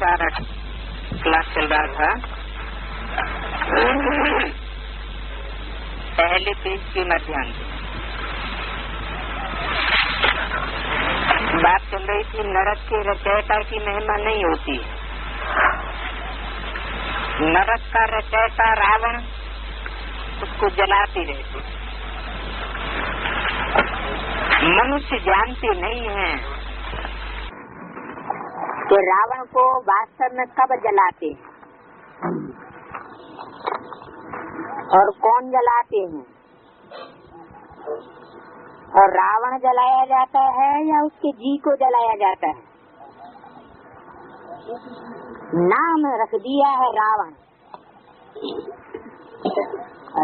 समाचार क्लास चल रहा था। पहले पेज के मध्याह्न बात चल रही थी, नरक के रचयिता की महिमा नहीं होती। नरक का रचयिता रावण उसको जलाते रहते। मनुष्य जानते नहीं है कि रावण को वास्तव में कब जलाते हैं और कौन जलाते हैं, और रावण जलाया जाता है या उसके जी को जलाया जाता है। नाम रख दिया है रावण।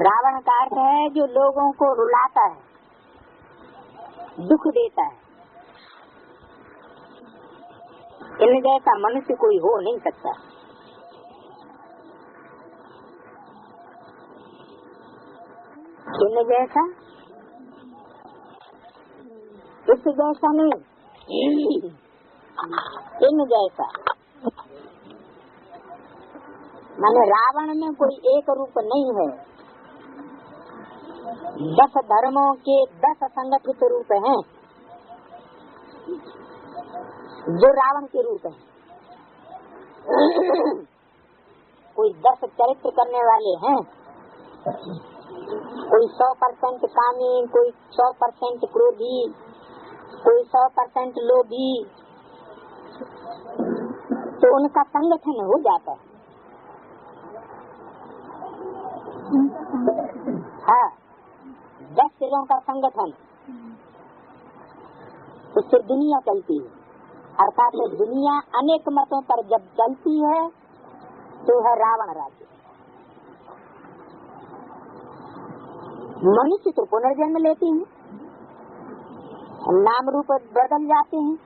रावण का अर्थ है जो लोगों को रुलाता है, दुख देता है। इन जैसा मनुष्य कोई हो नहीं सकता। इन जैसा, इस जैसा नहीं, इन जैसा। माने रावण में कोई एक रूप नहीं है। 10 धर्मों के 10 संगठित रूप हैं जो रावण के रूप हैं। कोई 10 चरित्र करने वाले हैं, कोई 100% कामी, कोई 100% क्रोधी, कोई 100% लोभी, तो उनका संगठन हो जाता है। हाँ, 10 सिरों का संगठन, उससे दुनिया चलती है। अर्थात दुनिया अनेक मतों पर जब चलती है तो है रावण राज्य। मनुष्य तो पुनर्जन्म लेते हैं, नाम रूप बदल जाते हैं।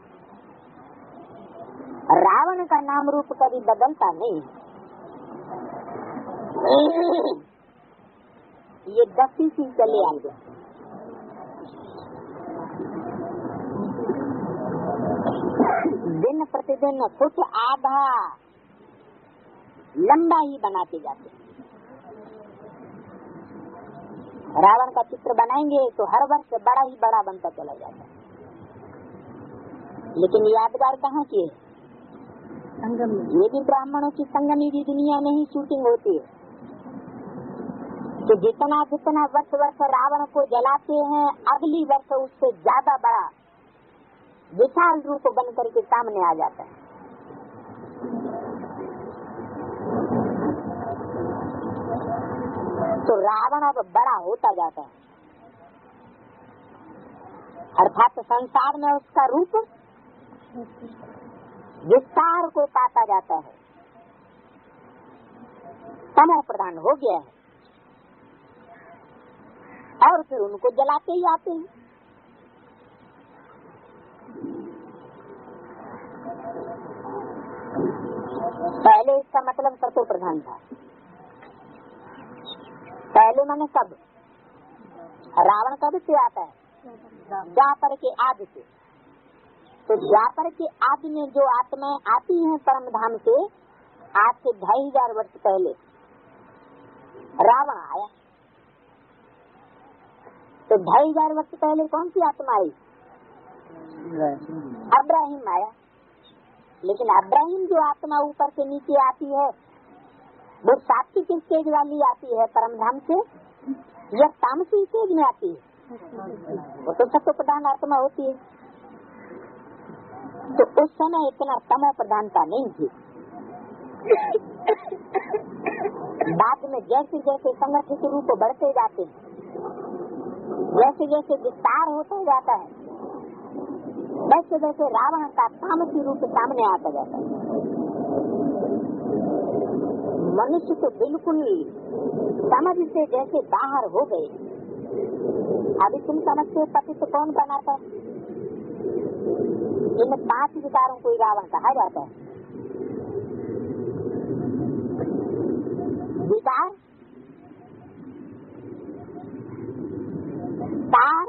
रावण का नाम रूप कभी बदलता नहीं है। ये 10 ही चले आएंगे। दिन प्रतिदिन कुछ आधा लंबा ही बनाते जाते हैं। रावण का चित्र बनाएंगे तो हर वर्ष बड़ा ही बड़ा बनता चला जाता है। लेकिन यादगार कहाँ की है? संगम। ये भी ब्राह्मणों की संगमी की दुनिया में ही शूटिंग होती है। तो जितना जितना वर्ष रावण को जलाते हैं, अगली वर्ष उससे ज्यादा बड़ा विशाल रूप बन करके सामने आ जाता है। तो रावण अब बड़ा होता जाता है, अर्थात संसार में उसका रूप विस्तार को पाता जाता है। समय प्रधान हो गया है और फिर उनको जलाते ही आते हैं। पहले इसका मतलब सतो प्रधान था। पहले माने कब? रावण कब से आता है? द्वापर के आदि से। तो द्वापर के आदि में जो आत्माएं आती हैं परम धाम से, आज से 2500 वर्ष पहले रावण आया। तो 2500 वर्ष पहले कौन सी आत्मा आई? अब्राहिम आया। लेकिन अब्राहिम जो आत्मा ऊपर से नीचे आती है वो सात्विक स्टेज वाली आती है परम धाम से, या तामसी स्टेज में आती है? वो तो सत्व प्रधान आत्मा होती है। तो उस समय इतना तमो प्रधानता नहीं थी। बाद में जैसे जैसे संगठित रूप बढ़ते जाते हैं, जैसे जैसे विस्तार होता जाता है, वैसे वैसे रावण का तामसी रूप सामने आता जाता है। मनुष्य तो बिल्कुल समझ से जैसे बाहर हो गए। अभी तुम समझते हो पतित कौन बनाता है? इन 5 विकारों को रावण कहा जाता है। विकार, तार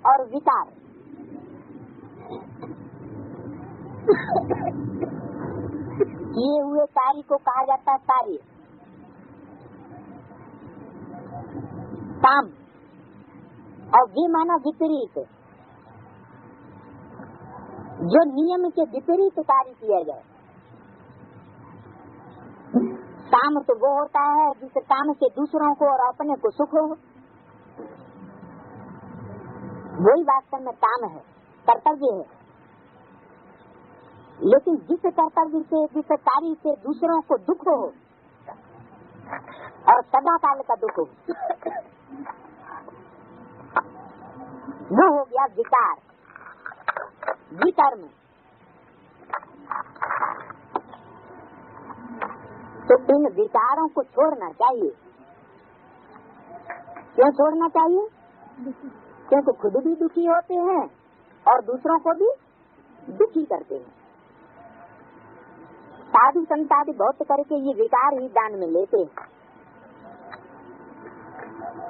और विकार। किए हुए कार्य को कहा जाता है कार्य, काम, और ये माना विपरीत, जो नियम के विपरीत कार्य किया जाए। काम तो वो होता है जिस काम से दूसरों को और अपने को सुख हो, वही वास्तव में काम है, कर्तव्य है। लेकिन जिस कर्तव्य से, जिस कार्य से दूसरों को दुख हो और सदा काल का दुख हो, वो हो गया विकार, विकर्म। तो इन विकारों को छोड़ना चाहिए। क्यों छोड़ना चाहिए? क्योंकि खुद भी दुखी होते हैं और दूसरों को भी दुखी करते हैं। साधु संत आदि बहुत करके ये विकार ही दान में लेते हैं।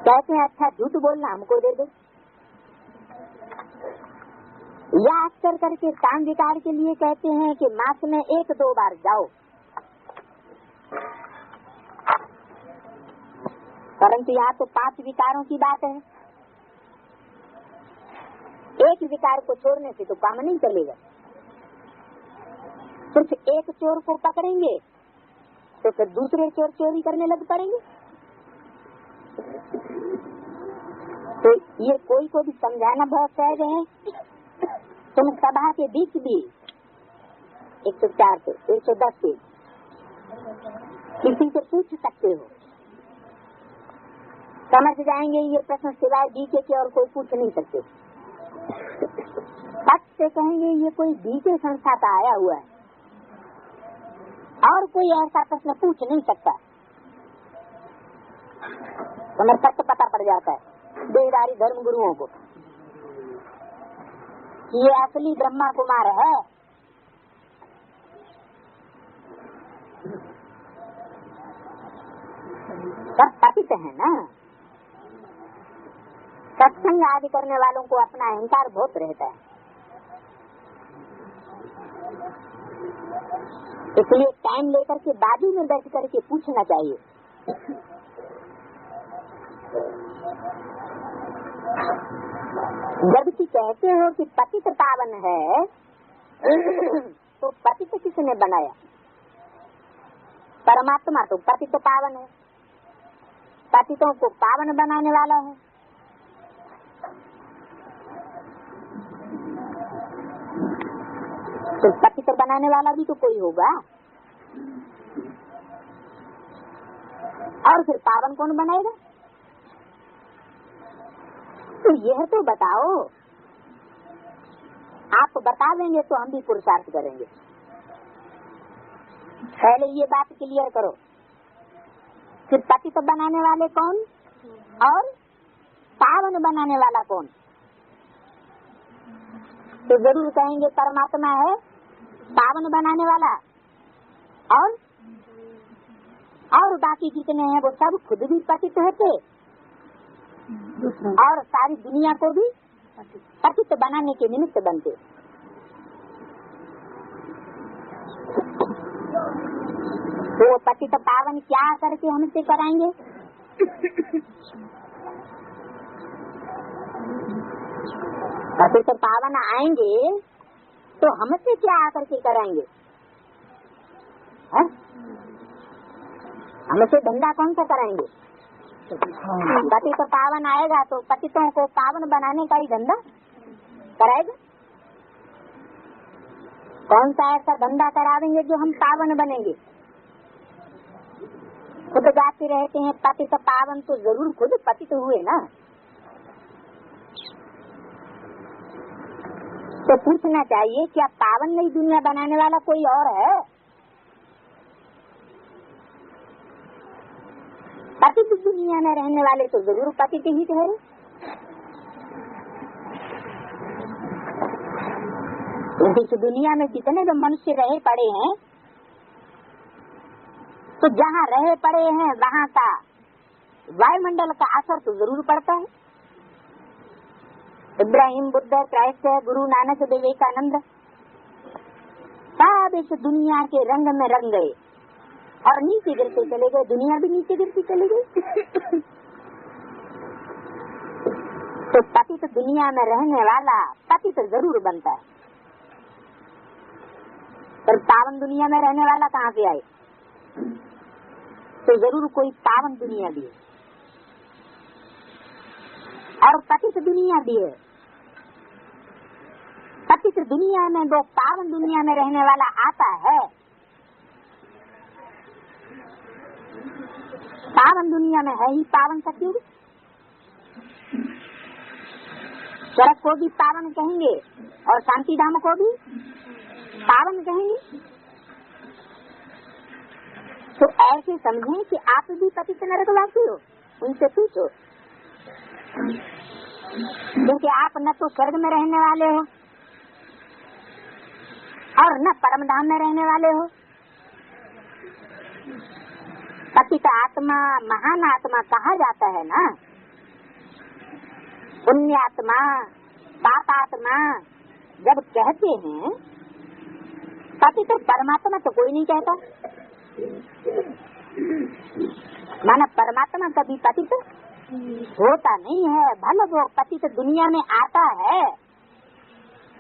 कहते हैं अच्छा झूठ बोलना हमको दे दो, या अक्सर करके काम विकार के लिए कहते हैं कि मास में 1-2 बार जाओ, परंतु यहाँ तो 5 विकारों की बात है। एक विकार को छोड़ने से तो काम नहीं चलेगा। सिर्फ एक चोर को पकड़ेंगे तो फिर दूसरे चोर चोरी करने लग पड़ेंगे। तो ये कोई को भी समझाना बहुत सहज है। तुम सभा के बीच भी 104 से 110 से किसी से पूछ सकते हो, समझ जाएंगे ये प्रश्न सिवाय बीके के और कोई पूछ नहीं सकते। सच से कहेंगे ये कोई बीके संस्था का आया हुआ है और कोई ऐसा प्रश्न पूछ नहीं सकता। हमें सत्य पता पड़ जाता है देहधारी धर्म गुरुओं को, ये असली ब्रह्मा कुमार है। सब पतित है ना। सत्संग आदि करने वालों को अपना अहंकार बहुत रहता है, इसलिए टाइम लेकर के बाजू में बैठ करके पूछना चाहिए। जबकि कहते हो कि पतित पावन है, तो पतित किसने बनाया? परमात्मा तो पतित पावन है, पतितों को पावन बनाने वाला है। तो पतित बनाने वाला भी तो कोई होगा, और फिर पावन कौन बनाएगा? तो यह तो बताओ। आप बता देंगे तो हम भी पुरुषार्थ करेंगे। पहले ये बात क्लियर करो, फिर पतित बनाने वाले कौन और पावन बनाने वाला कौन? तो जरूर कहेंगे परमात्मा है पावन बनाने वाला, और बाकी जितने हैं वो सब खुद भी पतित होते और सारी दुनिया को भी पतित बनाने के निमित्त बनते। तो वो पतित पावन क्या करके हमसे कराएंगे? पतित पावन आएंगे तो हमसे क्या आकर के कराएंगे? हमसे धंधा कौन सा कराएंगे? पतित पावन आएगा तो पतितों को पावन बनाने का ही धंधा कराएगा। कौन सा ऐसा धंधा करावेंगे जो हम पावन बनेंगे? खुद जाते रहते हैं पतित पावन, तो जरूर खुद पतित हुए ना। तो पूछना चाहिए क्या पावन नई दुनिया बनाने वाला कोई और है? पतित दुनिया में रहने वाले तो जरूर पतित ही ठहरे। इस दुनिया में जितने भी मनुष्य रहे पड़े हैं, तो जहाँ रहे पड़े हैं वहाँ का वायुमंडल का असर तो जरूर पड़ता है। इब्राहिम, बुद्ध, क्राइस्ट, गुरु नानक, विवेकानंद, सब इस दुनिया के रंग में रंग गए और नीचे गिरते चले गए, दुनिया भी नीचे गिरती चली गई। तो पतित दुनिया में रहने वाला पतित जरूर बनता है, पर पावन दुनिया में रहने वाला कहाँ से आए? तो जरूर कोई पावन दुनिया भी है और पतित दुनिया भी है। पतित दुनिया में वो पावन दुनिया में रहने वाला आता है। पावन दुनिया में है ही पावन सतयुग। स्वर्ग को भी पावन कहेंगे और शांति धाम को भी पावन कहेंगे। तो ऐसे समझें कि आप भी पतित नरकवासी हो, उनसे पूछो, क्योंकि आप न तो स्वर्ग में रहने वाले हो और न परम धाम में रहने वाले हो। पतित आत्मा महान आत्मा कहा जाता है ना, पुण्यात्मा पापात्मा जब कहते हैं, पतित परमात्मा तो कोई नहीं कहता। माना परमात्मा कभी पतित होता नहीं है। भले वो पतित दुनिया में आता है,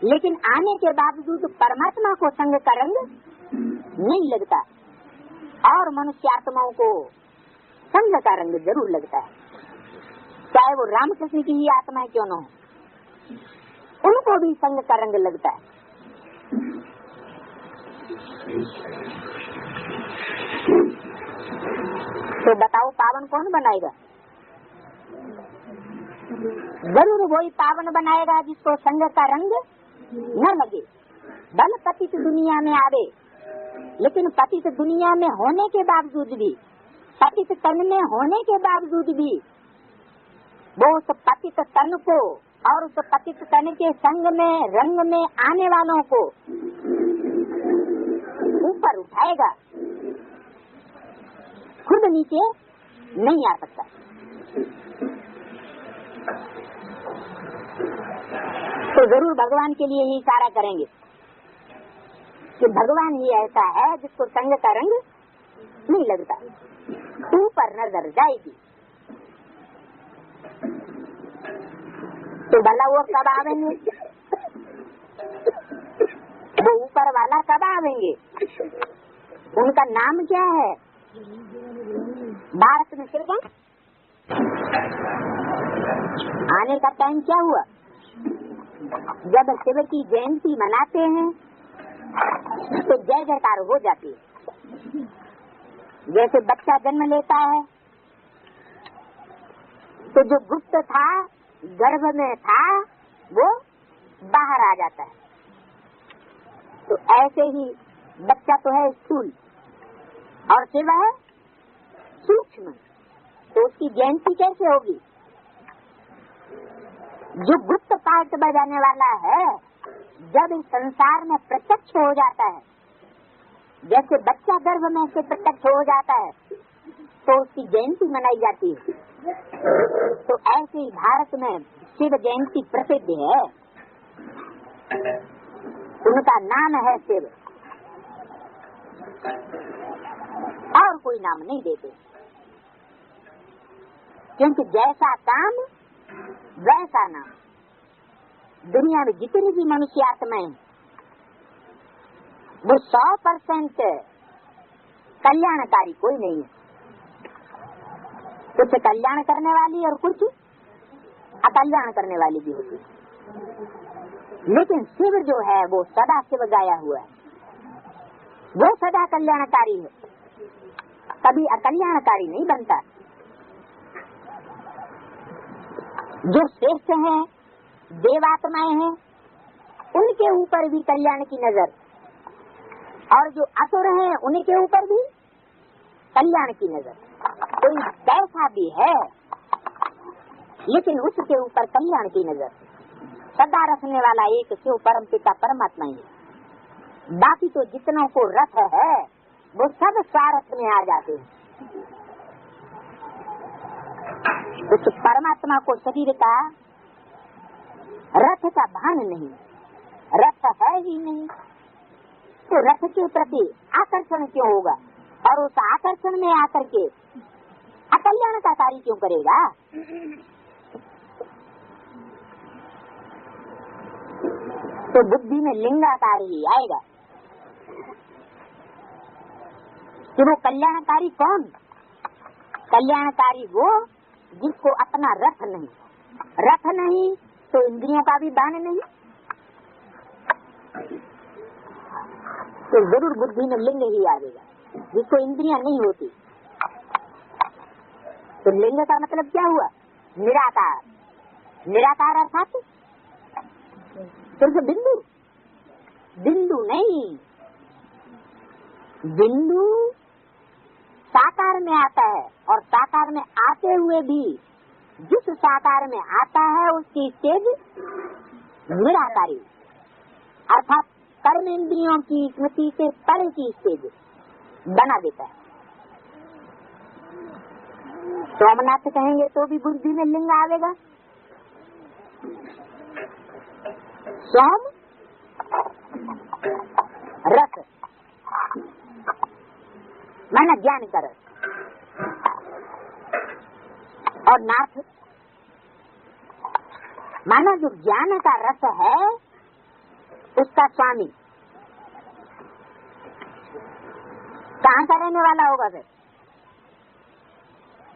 लेकिन आने के बावजूद परमात्मा को संग का रंग नहीं लगता और मनुष्य आत्माओं को संग का रंग जरूर लगता है, चाहे वो रामकृष्ण की ही आत्मा क्यों न हो, उनको भी संग का रंग लगता है। तो बताओ पावन कौन बनाएगा? जरूर वही पावन बनाएगा जिसको संग का रंग न लगे। भले पतित दुनिया में आवे, लेकिन पतित दुनिया में होने के बावजूद भी, पतित तन में होने के बावजूद भी वो उस पतित तन को और उस पतित तन के संग में रंग में आने वालों को ऊपर उठाएगा, खुद नीचे नहीं आ सकता। तो जरूर भगवान के लिए ही इशारा करेंगे कि भगवान ही ऐसा है जिसको संग का रंग नहीं लगता, ऊपर नजर जाएगी। तो भला वो कब आवेंगे? वो ऊपर वाला कब आवेंगे? उनका नाम क्या है? भारत में सिर्फ आने का टाइम क्या हुआ? जब शिव की जयंती मनाते हैं तो जय जयकार हो जाती है। जैसे बच्चा जन्म लेता है तो जो गुप्त था, गर्भ में था, वो बाहर आ जाता है। तो ऐसे ही बच्चा तो है स्थूल और शिव है सूक्ष्म, तो उसकी जयंती कैसे होगी? जो गुप्त पार्ट बजाने वाला है जब इस संसार में प्रत्यक्ष हो जाता है, जैसे बच्चा गर्भ में से प्रत्यक्ष हो जाता है तो उसकी जयंती मनाई जाती है। तो ऐसे ही भारत में शिव जयंती प्रसिद्ध है, उनका नाम है शिव और कोई नाम नहीं देते, क्योंकि जैसा काम वैसा नाम। दुनिया में जितनी भी मनुष्य आत्माएं वो 100% कल्याणकारी कोई नहीं है। कुछ कल्याण करने वाली और कुछ अकल्याण करने वाली भी होती है, लेकिन शिव जो है वो सदा शिव गाया हुआ है, वो सदा कल्याणकारी है, कभी अकल्याणकारी नहीं बनता। जो श्रेष्ठ हैं, देवात्माएं हैं, उनके ऊपर भी कल्याण की नजर, और जो असुर हैं उनके ऊपर भी कल्याण की नजर। कोई कैसा भी है लेकिन उसके ऊपर कल्याण की नजर। सदा रखने वाला एक शिव परम पिता परमात्मा ही है। बाकी तो जितनों को रथ है वो सब स्वार्थ में आ जाते हैं। उस परमात्मा को शरीर का रथ का भान नहीं, रथ है ही नहीं, तो रथ के प्रति आकर्षण क्यों होगा, और उस आकर्षण में आकर के अकल्याण का कार्य क्यों करेगा। तो बुद्धि में लिंगाकार ही आएगा कि वो कल्याणकारी कौन, कल्याणकारी वो जिसको अपना रथ नहीं, रथ नहीं तो इंद्रियों का भी दान नहीं, तो जरूर बुद्धि में लिंग ही आएगा, जिसको इंद्रियां नहीं होती। तो लिंग का मतलब क्या हुआ, निराकार, निराकार अर्थात सिर्फ बिंदु, बिंदु नहीं, बिंदु साकार में आता है, और साकार में आते हुए भी जिस साकार में आता है उसकी स्टेज निराकारी, अर्थात कर्म इंद्रियों की स्मृति से परे की स्टेज बना देता है। सोमनाथ कहेंगे तो भी बुद्धि में लिंग आवेगा। सोम रस माना ज्ञान का रस, और नाथ माना जो ज्ञान का रस है उसका स्वामी कहाँ का रहने वाला होगा। फिर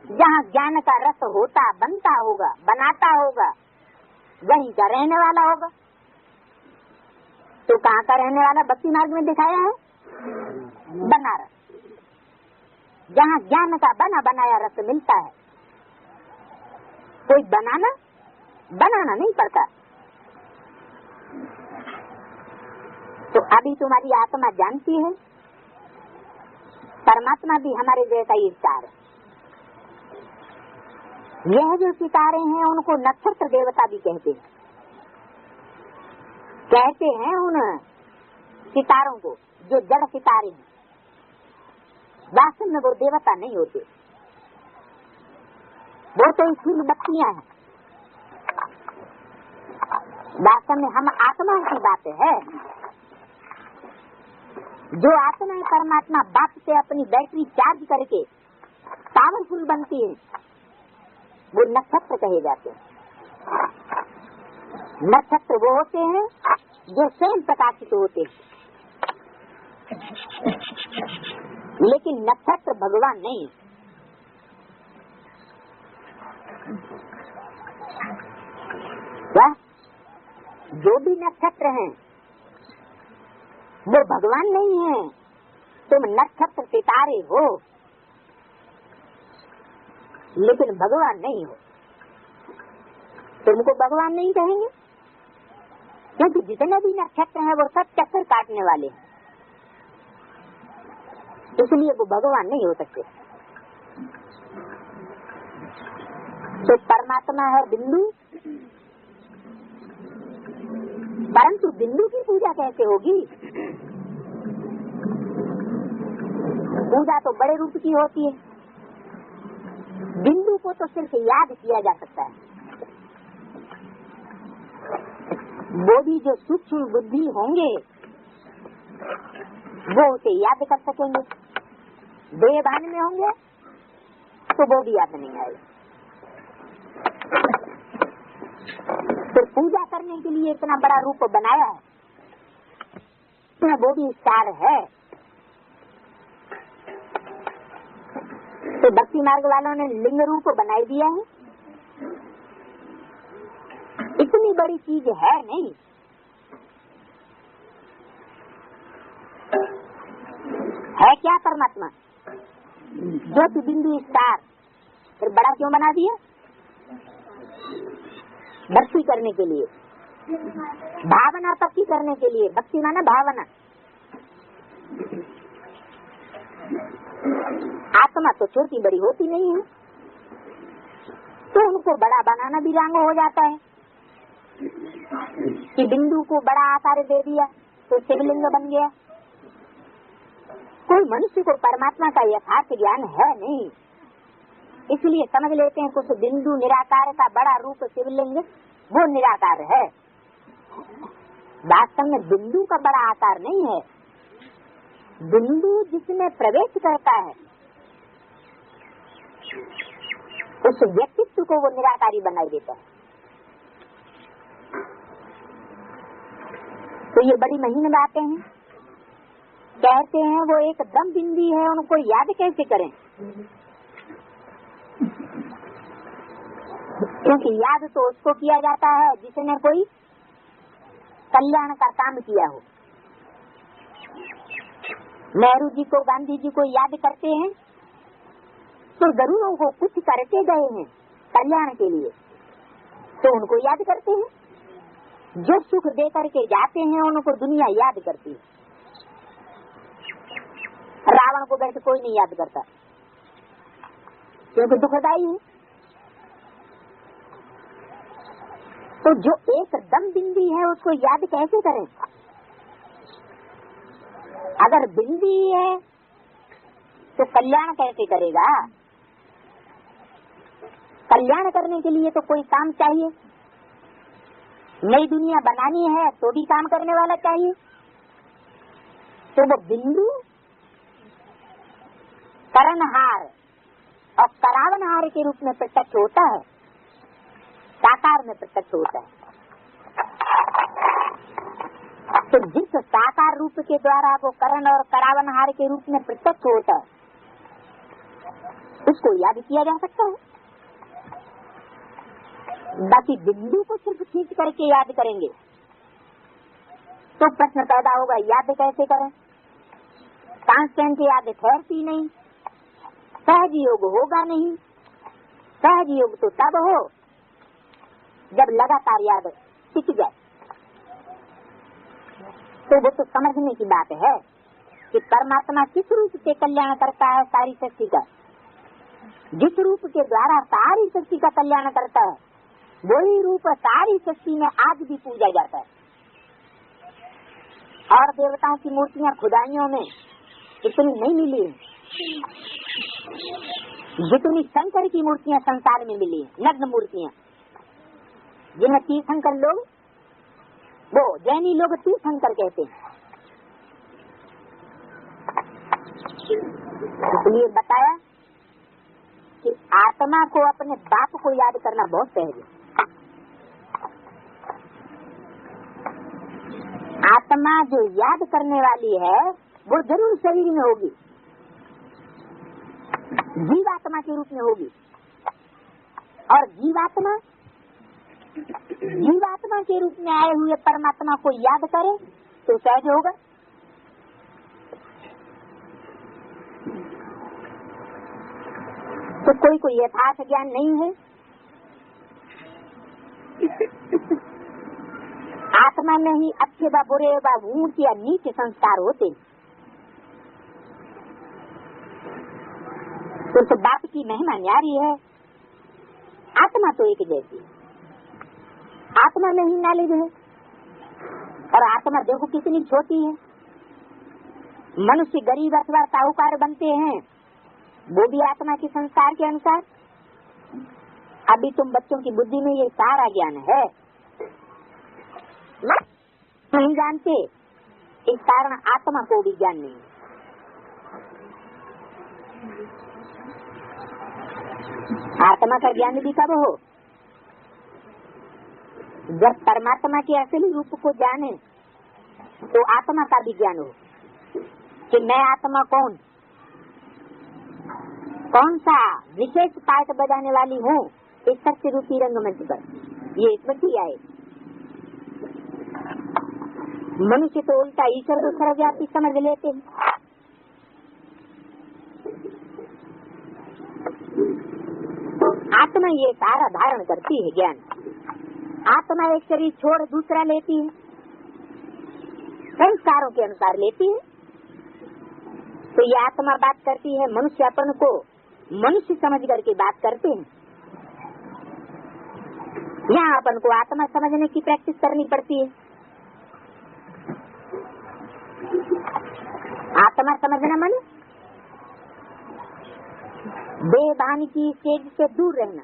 जहाँ ज्ञान का रस होता बनता होगा, बनाता होगा, वहीं का रहने वाला होगा। तो कहाँ का रहने वाला भक्ति मार्ग में दिखाया है, बनारस, जहाँ ज्ञान का बना बनाया रस मिलता है। कोई बनाना नहीं पड़ता। तो अभी तुम्हारी आत्मा जानती है परमात्मा भी हमारे जैसा ही विचार है। यह जो सितारे हैं उनको नक्षत्र देवता भी कहते हैं। कहते हैं उन सितारों को जो जड़ सितारे हैं, वास्तव में वो देवता नहीं होते, वो तो स्थिर बत्तियां हैं। वास्तव में हम आत्माओं की बात है। जो आत्मा परमात्मा बाप से अपनी बैटरी चार्ज करके पावरफुल बनती है वो नक्षत्र कहे जाते हैं। नक्षत्र वो होते हैं जो स्वयं प्रकाशित होते हैं, लेकिन नक्षत्र भगवान नहीं। क्या जो भी नक्षत्र हैं वो भगवान नहीं है। तुम नक्षत्र सितारे हो लेकिन भगवान नहीं हो। तुमको भगवान नहीं कहेंगे क्योंकि जितने भी नक्षत्र हैं वो सब चक्कर काटने वाले हैं, इसलिए वो भगवान नहीं हो सकते। तो परमात्मा है बिंदु, परंतु बिंदु की पूजा कैसे होगी। पूजा तो बड़े रूप की होती है, बिंदु को तो सिर्फ याद किया जा सकता है। वो भी जो सूक्ष्म बुद्धि होंगे वो उसे याद कर सकेंगे। देहभान में होंगे तो वो भी याद नहीं आएगा। तो पूजा करने के लिए इतना बड़ा रूप बनाया है, वो भी स्टार है। तो भक्ति मार्ग वालों ने लिंग रूप बनाई दिया है। इतनी बड़ी चीज है नहीं। है क्या परमात्मा, ज्योति बिंदु स्टार, फिर बड़ा क्यों बना दिया। भक्ति करने के लिए, भावना पक्की करने के लिए। भक्ति माना भावना। आत्मा तो छोटी बड़ी होती नहीं है, तो उनको बड़ा बनाना भी रंग हो जाता है कि बिंदु को बड़ा आकार दे दिया तो शिवलिंग बन गया। कोई मनुष्य को परमात्मा का यथार्थ ज्ञान है नहीं, इसलिए समझ लेते हैं कुछ बिंदु निराकार का बड़ा रूप शिवलिंग वो निराकार है। वास्तव में बिंदु का बड़ा आकार नहीं है, बिंदु जिसमें प्रवेश करता है उस व्यक्तित्व को वो निराकारी बनाई देता है। तो ये बड़ी महीन बातें हैं। कहते हैं वो एक दम बिंदी है, उनको याद कैसे करें? क्योंकि याद तो उसको किया जाता है जिसने कोई कल्याण का काम किया हो। नेहरू जी को, गांधी जी को याद करते हैं तो जरूर वो कुछ करके गए हैं कल्याण के लिए, तो उनको याद करते हैं। जो सुख दे करके जाते हैं उनको दुनिया याद करती है। रावण को बैठ कोई नहीं याद करता क्योंकि दुखदाई है। तो जो एक दम बिंदी है उसको याद कैसे करें? अगर बिंदी है तो कल्याण कैसे करेगा? कल्याण करने के लिए तो कोई काम चाहिए। नई दुनिया बनानी है तो भी काम करने वाला चाहिए। तो वो बिंदु करणहार और करावनहार के रूप में प्रत्यक्ष होता है, साकार में प्रत्यक्ष होता है। तो जिस साकार रूप के द्वारा वो करण और करावनहार के रूप में प्रत्यक्ष होता है उसको याद किया जा सकता है। बाकी बिंदु को सिर्फ खींच करके याद करेंगे तो प्रश्न पैदा होगा, याद कैसे करें? कांस्टेंट याद ठहरती नहीं, सहज योग होगा नहीं। सहज योग तो तब हो जब लगातार याद टिक जाए। तो वो तो समझने की बात है कि परमात्मा किस रूप से कल्याण करता है सारी सृष्टि का। जिस रूप के द्वारा सारी सृष्टि का कल्याण करता है वही रूप सारी सृष्टि में आज भी पूजा जाता है। और देवताओं की मूर्तियां खुदाइयों में इतनी नहीं मिली जितनी शंकर की मूर्तियां संसार में मिली, नग्न मूर्तियां जिन्हें तीर्थंकर लोग, वो जैनी लोग तीर्थंकर कहते हैं। इसलिए बताया कि आत्मा को अपने बाप को याद करना बहुत सहज है। आत्मा जो याद करने वाली है वो जरूर शरीर में होगी, जीवात्मा के रूप में होगी। और जीवात्मा के रूप में आए हुए परमात्मा को याद करे तो सहज होगा। तो कोई यथार्थ ज्ञान नहीं है। आत्मा में ही अच्छे व बुरे व ऊंच या नीच संस्कार होते हैं। तो बाप की महिमा न्यारी है। आत्मा तो एक जैसी, आत्मा में ही नॉलेज है। और आत्मा देखो कितनी छोटी है। मनुष्य गरीब अथवा साहूकार बनते हैं वो भी आत्मा के संस्कार के अनुसार। अभी तुम बच्चों की बुद्धि में ये सारा ज्ञान है, नहीं जानते, इस कारण आत्मा को भी ज्ञान नहीं। आत्मा का ज्ञान भी कब हो? जब परमात्मा के असली रूप को जाने तो आत्मा का भी ज्ञान हो कि मैं आत्मा कौन सा विशेष पार्ट बजाने वाली हूँ इस सत्य रूपी रंगमंच पर। ये इसमें किया है। मनुष्य तो उल्टा ईश्वर को सर्वव्यापी समझ लेते हैं। आत्मा ये सारा धारण करती है ज्ञान। आत्मा एक शरीर छोड़ दूसरा लेती है, संस्कारों के अनुसार लेती है। तो ये आत्मा बात करती है, मनुष्य अपन को मनुष्य समझ करके बात करते हैं। यहाँ अपन को आत्मा समझने की प्रैक्टिस करनी पड़ती है। आत्मा समझना माने देहभान की स्टेज से दूर रहना।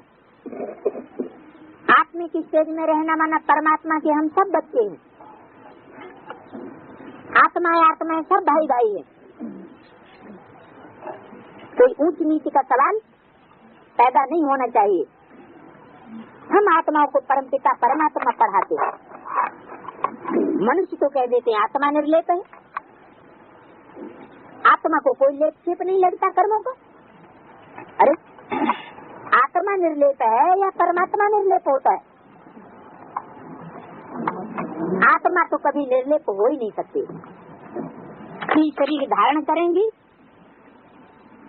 आत्मिक स्टेज में रहना माना परमात्मा के हम सब बच्चे हैं। आत्मा सब भाई भाई है। कोई ऊंच नीच का सवाल पैदा नहीं होना चाहिए। हम आत्माओं को परमपिता परमात्मा पढ़ाते हैं। मनुष्य तो कह देते हैं आत्मा निर्लेप है। आत्मा को कोई लेप छेप नहीं लगता कर्मों को। अरे आत्मा निर्लेप है या परमात्मा निर्लेप होता है? आत्मा तो कभी निर्लेप हो ही नहीं सकती। शरीर धारण करेंगी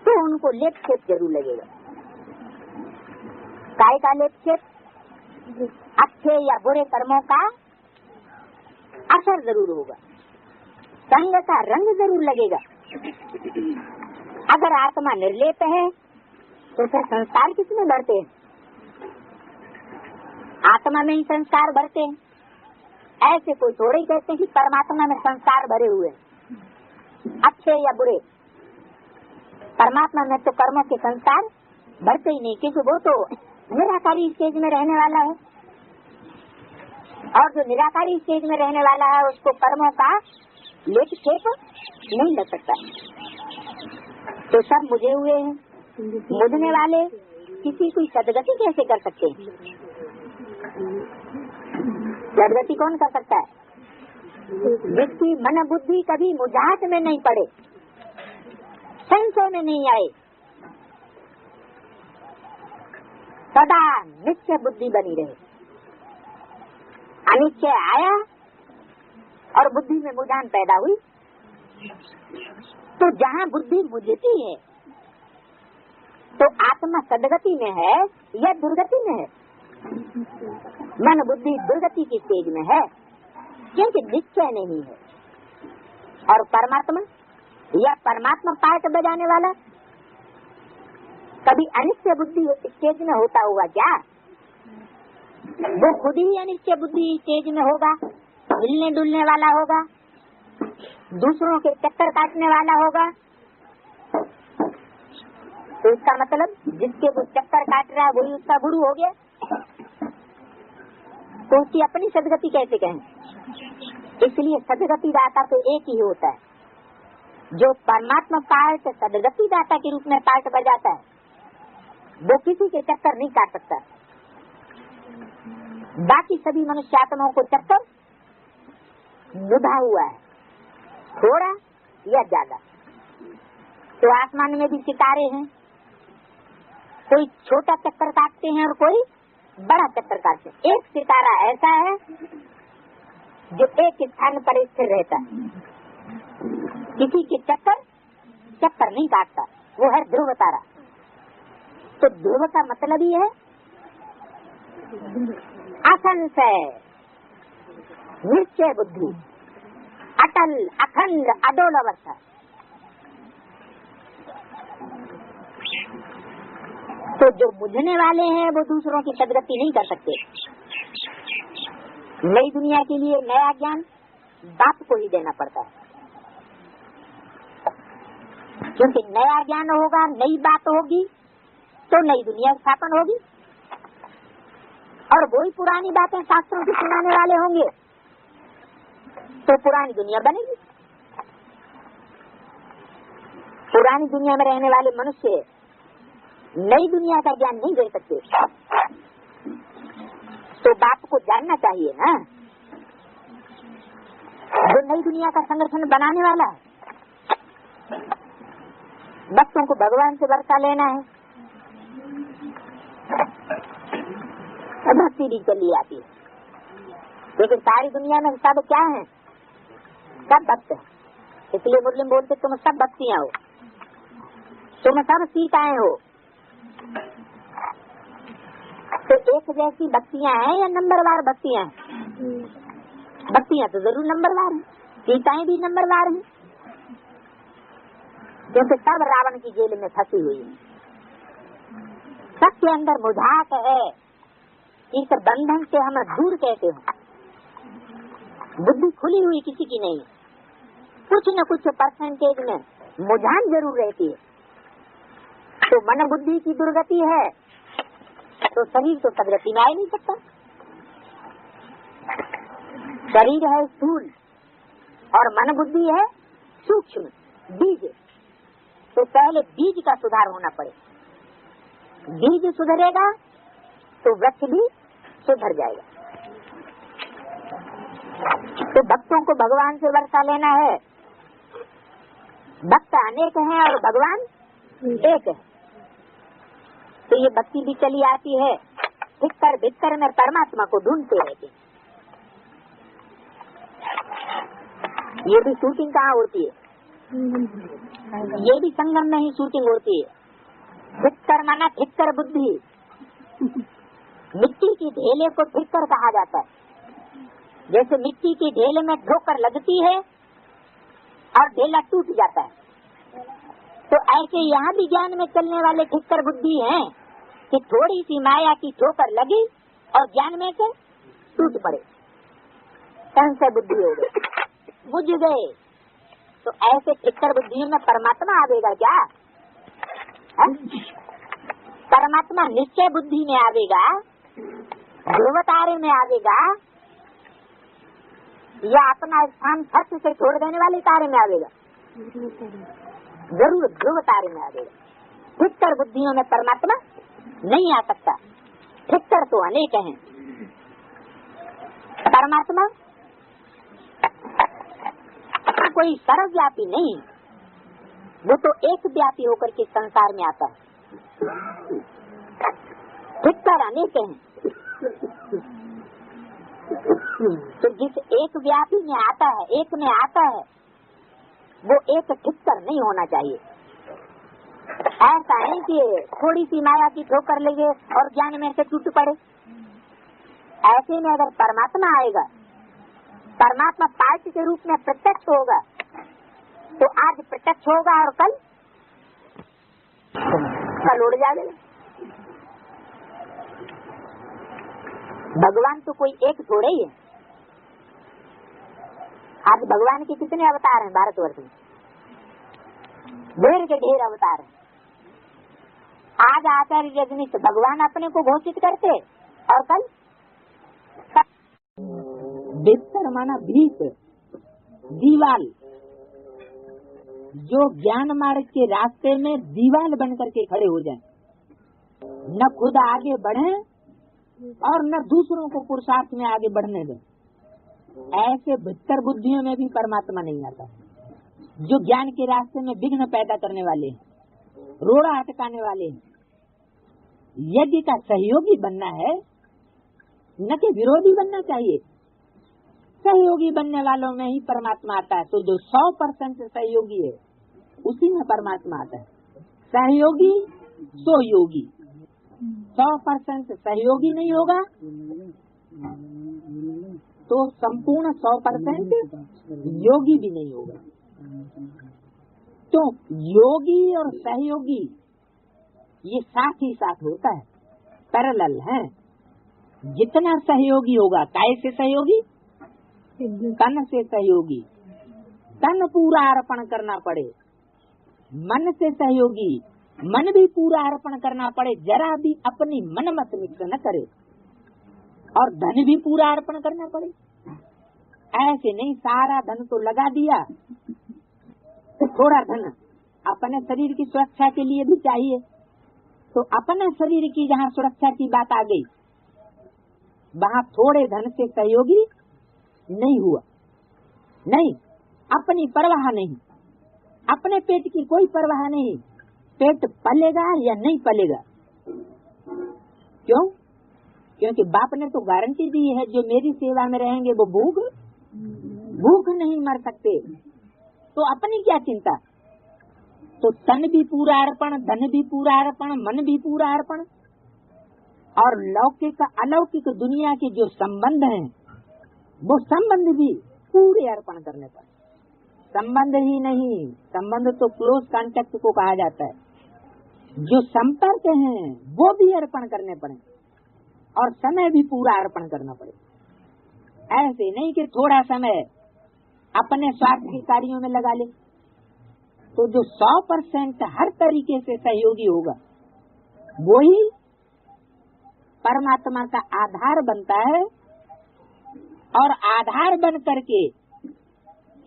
तो उनको लेप छेप जरूर लगेगा। काय का लेप छेप? अच्छे या बुरे कर्मों का असर जरूर होगा, संग का रंग जरूर लगेगा। अगर आत्मा निर्लेप है तो फिर संस्कार किसमें बढ़ते हैं? आत्मा में ही संस्कार बढ़ते हैं। ऐसे कोई थोड़े ही कहते हैं कि परमात्मा में संस्कार भरे हुए अच्छे या बुरे। परमात्मा में तो कर्मों के संस्कार बढ़ते ही नहीं, क्योंकि वो तो निराकारी स्टेज में रहने वाला है, और जो निराकारी स्टेज में रहने वाला है उसको कर्मों का लेप छेप नहीं लग सकता। तो सब मुझे हुए हैं, मुझने वाले किसी कोई सदगति कैसे कर सकते हैं? सदगति कौन कर सकता है? जिसकी मन बुद्धि कभी मुझात में नहीं पड़े, संशय में नहीं आए, सदा निश्चय बुद्धि बनी रहे। अनिश्चय आया और बुद्धि में मुझान पैदा हुई, तो जहाँ बुद्धि मुझती है तो आत्मा सदगति में है या दुर्गति में है? मन बुद्धि दुर्गति की स्टेज में है, क्योंकि निश्चय नहीं है। और परमात्मा या परमात्मा पाठ बजाने वाला कभी अनिश्चय बुद्धि स्टेज में होता हुआ क्या? वो खुद ही अनिश्चय बुद्धि स्टेज में होगा, हिलने डुलने वाला होगा, दूसरों के चक्कर काटने वाला होगा। तो इसका मतलब जिसके वो चक्कर काट रहा है वही उसका गुरु हो गया, तो उसकी अपनी सदगति कैसे कहें? इसलिए सदगति दाता तो एक ही होता है, जो परमात्मा पाठ सदगति दाता के रूप में पाठ बजाता है, वो किसी के चक्कर नहीं काट सकता। बाकी सभी मनुष्य आत्माओं को चक्कर लुभा हुआ है, थोड़ा या ज्यादा। तो आसमान में भी सितारे हैं, कोई छोटा चक्कर काटते हैं और कोई बड़ा चक्कर काटते हैं। एक सितारा ऐसा है जो एक स्थान पर स्थिर रहता है, किसी के चक्कर नहीं काटता, वो है ध्रुव तारा। तो ध्रुव का मतलब ही है असंशय निश्चय बुद्धि, अटल अखंड अडोल अवस्था। तो जो बुझने वाले हैं वो दूसरों की सदगति नहीं कर सकते। नई दुनिया के लिए नया ज्ञान बाप को ही देना पड़ता है, क्योंकि नया ज्ञान होगा, नई बात होगी तो नई दुनिया स्थापन होगी, और वही पुरानी बातें शास्त्रों की सुनाने वाले होंगे तो पुरानी दुनिया बनेगी। पुरानी दुनिया में रहने वाले मनुष्य नई दुनिया का ज्ञान नहीं दे सकते, तो बाप को जानना चाहिए ना, जो नई दुनिया का संगठन बनाने वाला है। बच्चों को भगवान से वर्षा लेना है, भक्ति भी चली आती है, लेकिन सारी दुनिया में सब क्या है? सब भक्त है। इसलिए मुस्लिम बोलते तुम सब भक्तियां हो, तुम सब सीताएं हो। तो एक जैसी भक्तियां हैं या नंबरवार भक्तियां हैं? भक्तियां तो जरूर नंबरवार हैं, सीताएं भी नंबरवार हैं, क्योंकि सब रावण की जेल में फंसी हुई है। सबके अंदर मुझात है, इस बंधन से हम दूर कैसे हो? बुद्धि खुली हुई किसी की नहीं, कुछ न कुछ परसेंटेज में मुझान जरूर रहती है। तो मन बुद्धि की दुर्गति है तो शरीर तो सदगति में आ ही नहीं सकता। शरीर है स्थूल और मन बुद्धि है सूक्ष्म बीज, तो पहले बीज का सुधार होना पड़े। बीज सुधरेगा तो वृक्ष भी सुधर जाएगा। तो भक्तों को भगवान से वर्षा लेना है। भक्त अनेक हैं और भगवान एक है। तो ये भक्ति भी चली आती है, भीतर भीतर में परमात्मा को ढूंढते रहते। ये भी शूटिंग कहाँ होती है? ये भी संगम में ही शूटिंग होती है। भीतर माना भीतर बुद्धि। मिट्टी की ढेले को भीतर कहा जाता है। जैसे मिट्टी की ढेले में ठोकर लगती है और ढेला टूट जाता है, तो ऐसे यहाँ भी ज्ञान में चलने वाले ठिक्कर बुद्धि हैं कि थोड़ी सी माया की ठोकर लगी और ज्ञान में से टूट पड़े, संशय बुद्धि हो गई, बुझ गए। तो ऐसे ठिक्कर बुद्धि में परमात्मा आवेगा क्या? परमात्मा निश्चय बुद्धि में आवेगा, ध्रुवतारे में आवेगा, या अपना स्थान सत्य से छोड़ देने वाले तारे में आवेगा? जरूर ध्रुव तारे में आवेगा। ठिक्कर बुद्धियों में परमात्मा नहीं आ सकता। ठिक्कर तो अनेक हैं। परमात्मा कोई सर्वव्यापी नहीं, वो तो एक व्यापी होकर के संसार में आता है। ठिक्कर अनेक हैं। तो जिस एक व्यापी में आता है, एक में आता है, वो एक ठिक्कर नहीं होना चाहिए। ऐसा नहीं कि थोड़ी सी माया की ठोकर लगे और ज्ञान में से टूट पड़े। ऐसे में अगर परमात्मा आएगा, परमात्मा पार्टी के रूप में प्रत्यक्ष होगा, तो आज प्रत्यक्ष होगा और कल उड़ जाएगा। भगवान तो कोई एक थोड़े ही है। आज भगवान के कितने अवतार हैं भारतवर्ष में? ढेर के ढेर अवतार हैं। आज आचार्य रजनीश भगवान अपने को घोषित करते और कल बिस्तर माना भीत, दीवाल, जो ज्ञान मार्ग के रास्ते में दीवाल बन करके खड़े हो जाए, न खुद आगे बढ़े और न दूसरों को पुरुषार्थ में आगे बढ़ने दे। ऐसे भीतर बुद्धियों में भी परमात्मा नहीं आता। जो ज्ञान के रास्ते में विघ्न पैदा करने वाले हैं, रोड़ा अटकाने वाले हैं। यज्ञ का सहयोगी बनना है, न कि विरोधी बनना चाहिए। सहयोगी बनने वालों में ही परमात्मा आता है। तो जो 100% सहयोगी है, उसी में परमात्मा आता है। सहयोगी सो योगी। 100% सहयोगी नहीं होगा तो संपूर्ण 100% योगी भी नहीं होगा। तो योगी और सहयोगी ये साथ ही साथ होता है, पैरेलल है। जितना सहयोगी होगा, काय से सहयोगी? तन से सहयोगी, तन पूरा अर्पण करना पड़े। मन से सहयोगी, मन भी पूरा अर्पण करना पड़े, जरा भी अपनी मन मत मिक्स न करे। और धन भी पूरा अर्पण करना पड़े। ऐसे नहीं सारा धन तो लगा दिया, तो थोड़ा धन अपने शरीर की सुरक्षा के लिए भी चाहिए। तो अपने शरीर की जहाँ सुरक्षा की बात आ गई, वहाँ थोड़े धन से सहयोगी नहीं हुआ। नहीं, अपनी परवाह नहीं, अपने पेट की कोई परवाह नहीं। पेट पलेगा या नहीं पलेगा। क्यों? क्योंकि बाप ने तो गारंटी दी है, जो मेरी सेवा में रहेंगे वो भूख नहीं मर सकते। तो अपनी क्या चिंता। तो तन भी पूरा अर्पण, धन भी पूरा अर्पण, मन भी पूरा अर्पण। और लौकिक अलौकिक दुनिया के जो संबंध हैं, वो संबंध भी पूरे अर्पण करने पड़े। संबंध ही नहीं, संबंध तो क्लोज कॉन्टेक्ट को कहा जाता है। जो संपर्क हैं वो भी अर्पण करने पड़े और समय भी पूरा अर्पण करना पड़े। ऐसे नहीं कि थोड़ा समय अपने स्वार्थ के कार्यों में लगा ले। तो जो 100% हर तरीके से सहयोगी होगा, वही परमात्मा का आधार बनता है। और आधार बन करके,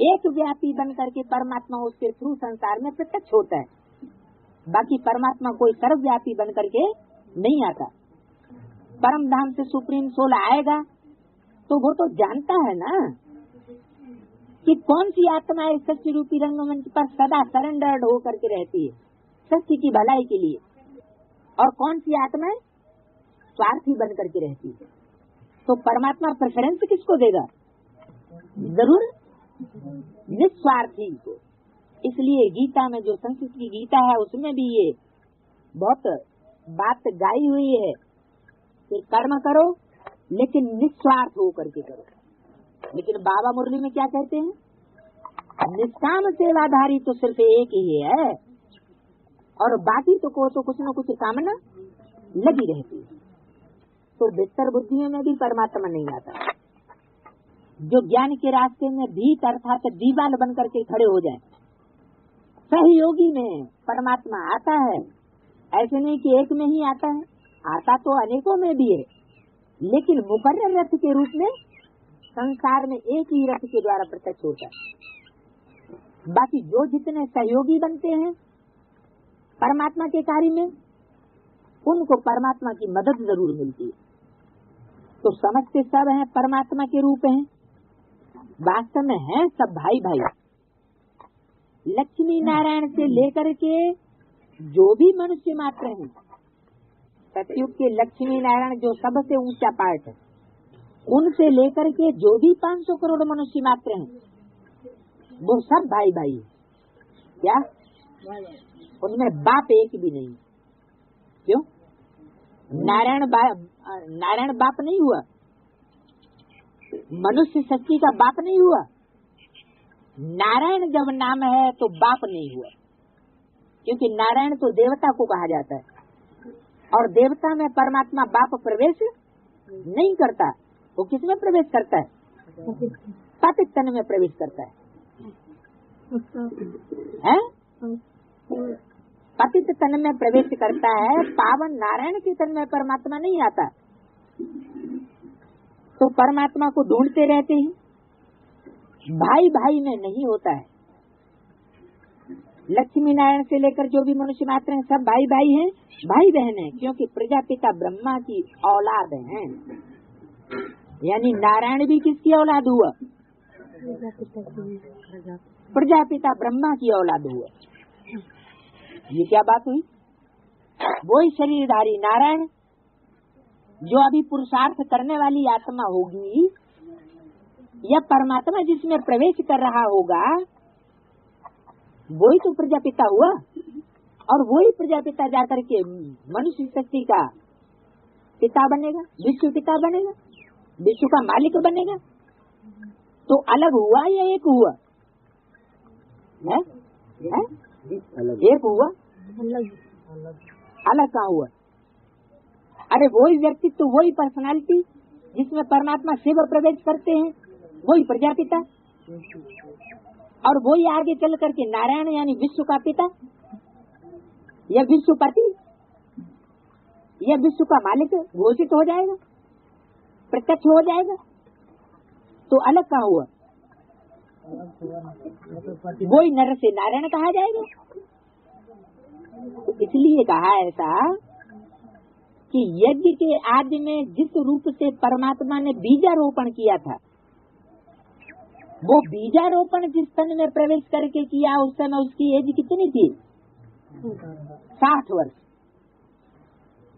एक व्यापी बन करके परमात्मा उसके थ्रू संसार में प्रत्यक्ष होता है। बाकी परमात्मा कोई सर्वव्यापी बन करके नहीं आता। परम धाम से सुप्रीम सोल आएगा तो वो तो जानता है ना कि कौन सी आत्मा है सच्ची रूपी रंगमंच पर सदा सरेंडर्ड हो करके रहती है सच्ची की भलाई के लिए, और कौन सी आत्मा स्वार्थी बन करके रहती है। तो परमात्मा प्रेफरेंस किसको देगा? जरूर निस्वार्थी को। इसलिए गीता में जो संस्कृत की गीता है उसमें भी ये बहुत बात गाई हुई है कि कर्म करो लेकिन निस्वार्थ हो करके करो। लेकिन बाबा मुरली में क्या कहते हैं? निष्काम सेवाधारी तो सिर्फ एक ही है और बाकी तो को तो कुछ न कुछ कामना लगी रहती है। तो बेहतर बुद्धियों में भी परमात्मा नहीं आता। जो ज्ञान के रास्ते में भीत अर्थात दीवाल बन करके खड़े हो जाए, सहयोगी में परमात्मा आता है। ऐसे नहीं कि एक में ही आता है, आता तो अनेकों में भी है, लेकिन मुकर्रर रथ के रूप में संसार में एक ही रथ के द्वारा प्रत्यक्ष होता है। बाकी जो जितने सहयोगी बनते हैं परमात्मा के कार्य में, उनको परमात्मा की मदद जरूर मिलती है। तो समझते सब हैं परमात्मा के रूप हैं, वास्तव में हैं सब भाई भाई। लक्ष्मी नारायण से लेकर के जो भी मनुष्य मात्र हैं, सतयुग के लक्ष्मी नारायण जो सबसे ऊंचा पार्ट है, उनसे लेकर के जो भी 500 करोड़ मनुष्य मात्र हैं, वो सब भाई भाई। क्या उनमें बाप एक भी नहीं? क्यों? नारायण बाप नहीं हुआ, मनुष्य शक्ति का बाप नहीं हुआ। नारायण जब नाम है तो बाप नहीं हुआ, क्योंकि नारायण तो देवता को कहा जाता है और देवता में परमात्मा बाप प्रवेश नहीं करता। वो किसमें प्रवेश करता है? पतित तन में प्रवेश करता है? पतित तन में प्रवेश करता है। पावन नारायण के तन में परमात्मा नहीं आता। तो परमात्मा को ढूंढते रहते हैं, भाई भाई में नहीं होता है। लक्ष्मी नारायण से लेकर जो भी मनुष्य मात्र हैं सब भाई भाई हैं, भाई बहन हैं, क्योंकि प्रजापिता ब्रह्मा की औलाद हैं। यानी नारायण भी किसकी औलाद हुआ? प्रजापिता ब्रह्मा की औलाद हुआ। ये क्या बात हुई? वही शरीरधारी नारायण जो अभी पुरुषार्थ करने वाली आत्मा होगी, या परमात्मा जिसमें प्रवेश कर रहा होगा, वही तो प्रजापिता हुआ। और वही प्रजापिता जाकर के मनुष्य शक्ति का पिता बनेगा, विश्व पिता बनेगा, विश्व का मालिक बनेगा। तो अलग हुआ या एक हुआ? है? एक हुआ, अलग कहाँ हुआ? अरे वही व्यक्तित्व तो वही पर्सनालिटी जिसमें परमात्मा शिव प्रवेश करते हैं, वही प्रजापिता, और वही आगे चल करके नारायण यानी विश्व का पिता या विश्वपति या विश्व का मालिक घोषित हो जाएगा, प्रत्यक्ष हो जाएगा। तो अलग कहाँ हुआ? वही नर से नारायण कहा जाएगा। तो इसलिए कहा ऐसा कि यज्ञ के आदि में जिस रूप से परमात्मा ने बीजारोपण किया था, वो बीजारोपण जिस तन में प्रवेश करके किया, उस समय उसकी एज कितनी थी? 60 वर्ष।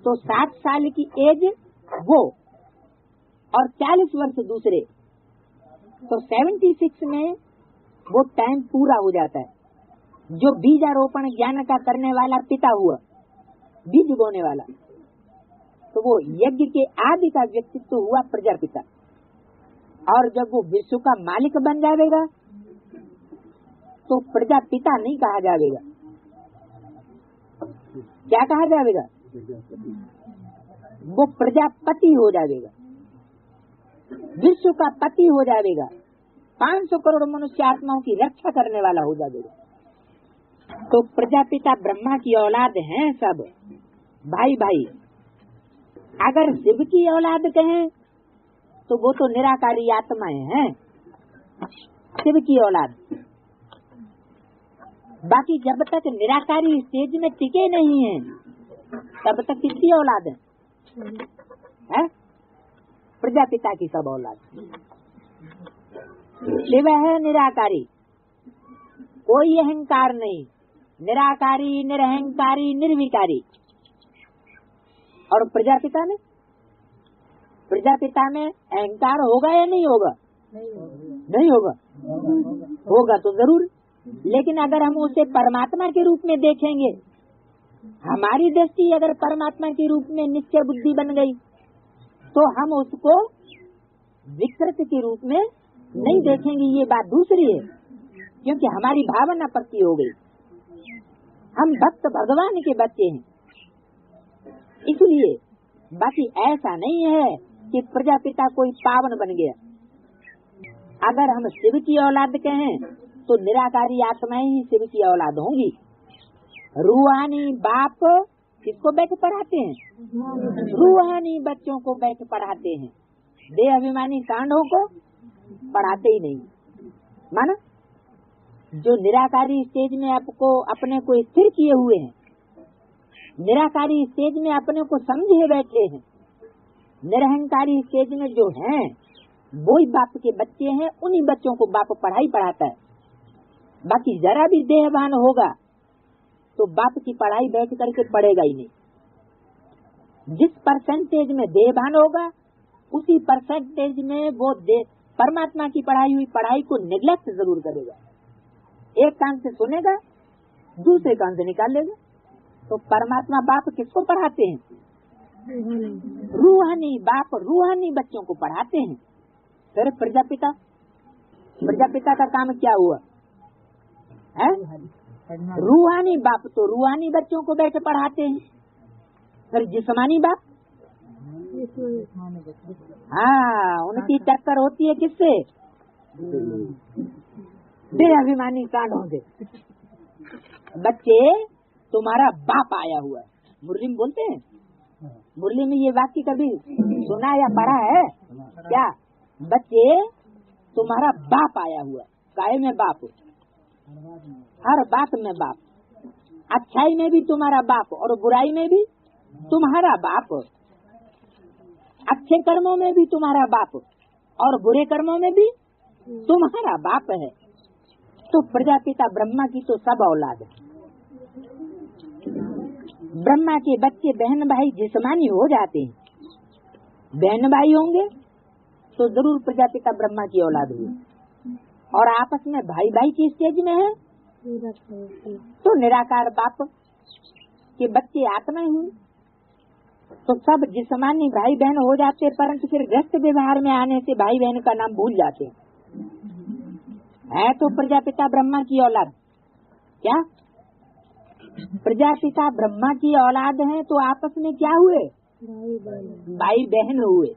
तो 60 साल की एज वो और 40 वर्ष दूसरे, तो 76 में वो टाइम पूरा हो जाता है। जो बीजारोपण ज्ञान का करने वाला पिता हुआ, बीज बोने वाला, तो वो यज्ञ के आदि का व्यक्तित्व हुआ प्रजापिता। और जब वो विश्व का मालिक बन जाएगा तो प्रजापिता नहीं कहा जाएगा, क्या कहा जाएगा? वो प्रजापति हो जाएगा, विश्व का पति हो जाएगा, 500 करोड़ मनुष्य आत्माओं की रक्षा करने वाला हो जाएगा। तो प्रजापिता ब्रह्मा की औलाद हैं सब भाई भाई। अगर शिव की औलाद कहें तो वो तो निराकारी आत्माएं हैं, शिव की औलाद। बाकी जब तक निराकारी स्टेज में टिके नहीं है तब तक किसकी औलाद है? प्रजापिता की सब औलाद। शिव है निराकारी, कोई अहंकार नहीं, निराकारी, निरहंकारी, निर्विकारी। और प्रजापिता में अहंकार होगा या नहीं होगा? नहीं होगा। होगा तो जरूर, लेकिन अगर हम उसे परमात्मा के रूप में देखेंगे, हमारी दृष्टि अगर परमात्मा के रूप में निश्चय बुद्धि बन गई तो हम उसको विकृत के रूप में नहीं देखेंगे। ये बात दूसरी है, क्योंकि हमारी भावना पक्की हो गई। हम भक्त भगवान के बच्चे हैं, इसलिए। बाकी ऐसा नहीं है कि प्रजापिता कोई पावन बन गया। अगर हम शिव की औलाद कहें तो निराकारी आत्माएं ही शिव की औलाद होंगी। रूहानी बाप किसको बैठ पढ़ाते हैं? रूहानी बच्चों को बैठ पढ़ाते हैं, देह अभिमानी सांडों को पढ़ाते ही नहीं। माना जो निराकारी स्टेज में आपको अपने को स्थिर किए हुए हैं, निराकारी स्टेज में अपने को समझे बैठे हैं, निरहंकारी स्टेज में जो हैं वो ही बाप के बच्चे हैं, उन्हीं बच्चों को बाप पढ़ाई पढ़ाता है। बाकी जरा भी देहवान होगा तो बाप की पढ़ाई बैठ करके पढ़ेगा ही नहीं। जिस परसेंटेज में देहवान होगा उसी परसेंटेज में वो परमात्मा की पढ़ाई हुई पढ़ाई को निग्लेक्ट जरूर करेगा। एक कान से सुनेगा, दूसरे कान से निकाल लेगा। तो परमात्मा बाप किसको पढ़ाते हैं? रूहानी बाप रूहानी बच्चों को पढ़ाते हैं। फिर प्रजापिता का काम क्या हुआ है? रूहानी बाप तो रूहानी बच्चों को बैठ पढ़ाते हैं। फिर जिस्मानी बाप, हाँ, उनकी टक्कर होती है किससे? देह अभिमानी कांडों से। बच्चे तुम्हारा बाप आया हुआ है, मुरली में बोलते हैं। मुरली में ये वाक्य कभी सुना या पढ़ा है क्या? बच्चे तुम्हारा बाप आया हुआ है। काय में बाप? हर बात में बाप। अच्छाई में भी तुम्हारा बाप और बुराई में भी तुम्हारा बाप। अच्छे कर्मों में भी तुम्हारा बाप और बुरे कर्मों में भी तुम्हारा बाप है। तो प्रजापिता ब्रह्मा की तो सब औलाद है। ब्रह्मा के बच्चे बहन भाई जिस्मानी हो जाते हैं, बहन भाई होंगे तो जरूर प्रजापिता ब्रह्मा की औलाद हुई। और आपस में भाई भाई की स्टेज में है तो निराकार बाप के बच्चे आत्माएं हुई। तो सब जिस्मानी भाई बहन हो जाते, परंतु फिर ग्रस्त व्यवहार में आने से भाई बहन का नाम भूल जाते हैं। तो प्रजापिता ब्रह्मा की औलाद क्या? प्रजापिता ब्रह्मा की औलाद हैं तो आपस में क्या हुए? भाई बहन हुए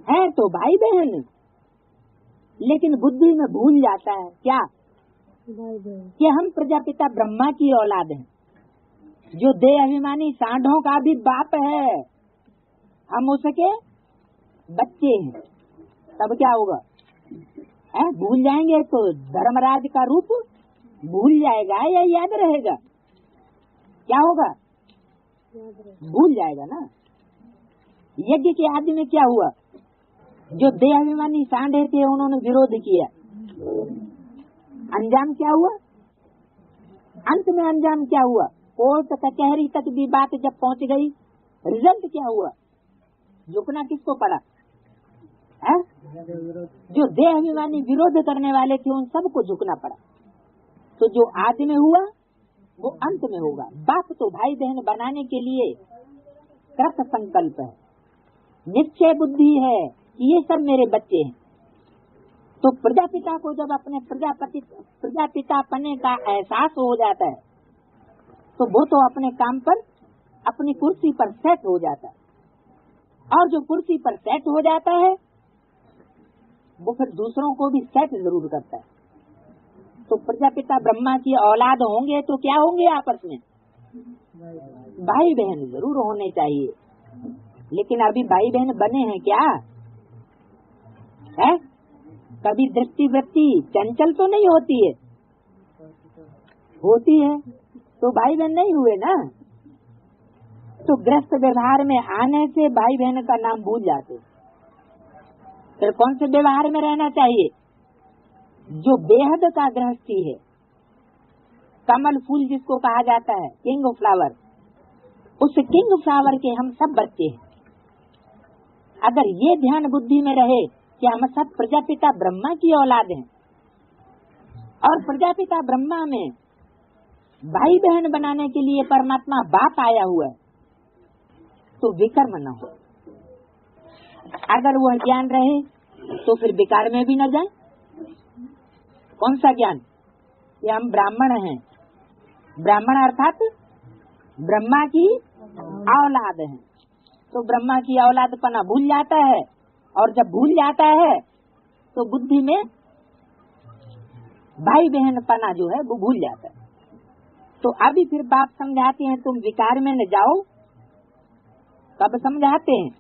हैं। तो भाई बहन, लेकिन बुद्धि में भूल जाता है क्या कि हम प्रजापिता ब्रह्मा की औलाद हैं, जो देह अभिमानी सांडों का भी बाप है। हम उसके बच्चे हैं। तब क्या होगा? भूल जाएंगे तो धर्मराज का रूप भूल जाएगा या याद रहेगा? क्या होगा? भूल जाएगा ना। यज्ञ के आदि में क्या हुआ? जो देहाभिमानी सांडे थे उन्होंने विरोध किया, अंजाम क्या हुआ? अंत में अंजाम क्या हुआ? कोर्ट कचहरी तक भी बात जब पहुंच गई, रिजल्ट क्या हुआ? झुकना किसको पड़ा? जो देहाभिमानी विरोध करने वाले थे उन सबको झुकना पड़ा। तो जो आदि में हुआ वो अंत में होगा। बाप तो भाई बहन बनाने के लिए कृत संकल्प है, निश्चय बुद्धि है कि ये सब मेरे बच्चे हैं। तो प्रजापिता को जब अपने प्रजापिता पने का एहसास हो जाता है तो वो तो अपने काम पर, अपनी कुर्सी पर सेट हो जाता है। और जो कुर्सी पर सेट हो जाता है वो फिर दूसरों को भी सेट जरूर करता है। तो प्रजापिता ब्रह्मा की औलाद होंगे तो क्या होंगे? आपस में भाई बहन जरूर होने चाहिए। लेकिन अभी भाई बहन बने हैं क्या? कभी दृष्टि वृत्ति चंचल तो नहीं होती है? होती है तो भाई बहन नहीं हुए ना। तो गृहस्थ व्यवहार में आने से भाई बहन का नाम भूल जाते। फिर कौन से व्यवहार में रहना चाहिए? जो बेहद का गृहस्थी है, कमल फूल जिसको कहा जाता है, किंग फ्लावर, उस किंग फ्लावर के हम सब बच्चे हैं। अगर ये ध्यान बुद्धि में रहे कि हम सब प्रजापिता ब्रह्मा की औलाद हैं और प्रजापिता ब्रह्मा में भाई बहन बनाने के लिए परमात्मा बाप आया हुआ है, तो विकर्म न हो। अगर वह ज्ञान रहे तो फिर विकार में भी न जाए। कौन सा ज्ञान? कि हम ब्राह्मण हैं, ब्राह्मण अर्थात ब्रह्मा की औलाद हैं, तो ब्रह्मा की औलाद पना भूल जाता है, और जब भूल जाता है तो बुद्धि में भाई बहन पना जो है वो भूल जाता है। तो अभी फिर बाप समझाते हैं तुम विकार में न जाओ। कब समझाते हैं?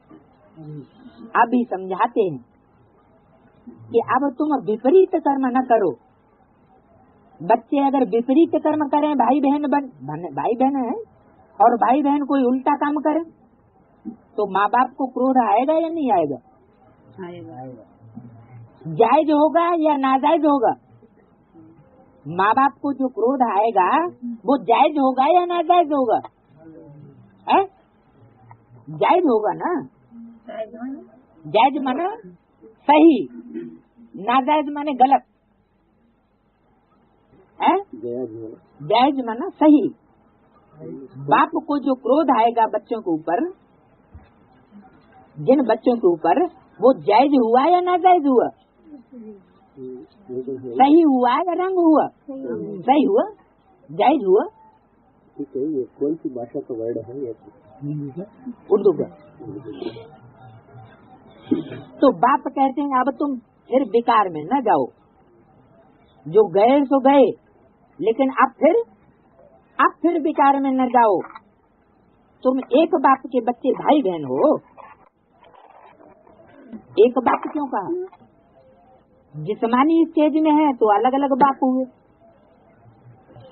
अभी समझाते हैं कि अब तुम विपरीत कर्म न करो। बच्चे अगर विपरीत कर्म करें, भाई बहन है और भाई बहन कोई उल्टा काम करे तो माँ बाप को क्रोध आएगा या नहीं आएगा? जायज होगा या नाजायज होगा? माँ बाप को जो क्रोध आएगा वो जायज होगा या नाजायज होगा? है? जायज होगा ना। जायज माना सही, नाजायज माने गलत है। जायज माना सही। बाप को जो क्रोध आएगा बच्चों के ऊपर, जिन बच्चों के ऊपर, वो जायज हुआ या नाजायज हुआ? सही हुआ या रंग हुआ? सही हुआ, जायज हुआ। ठीक है, ये कौन सी भाषा का वर्ड है? ये उर्दू का। तो बाप कहते हैं अब तुम फिर विकार में न जाओ। जो गए सो गए, लेकिन अब फिर विकार में न जाओ। तुम एक बाप के बच्चे भाई बहन हो। एक बाप क्यों कहा? जिस्मानी स्टेज में है तो अलग अलग बाप हुए,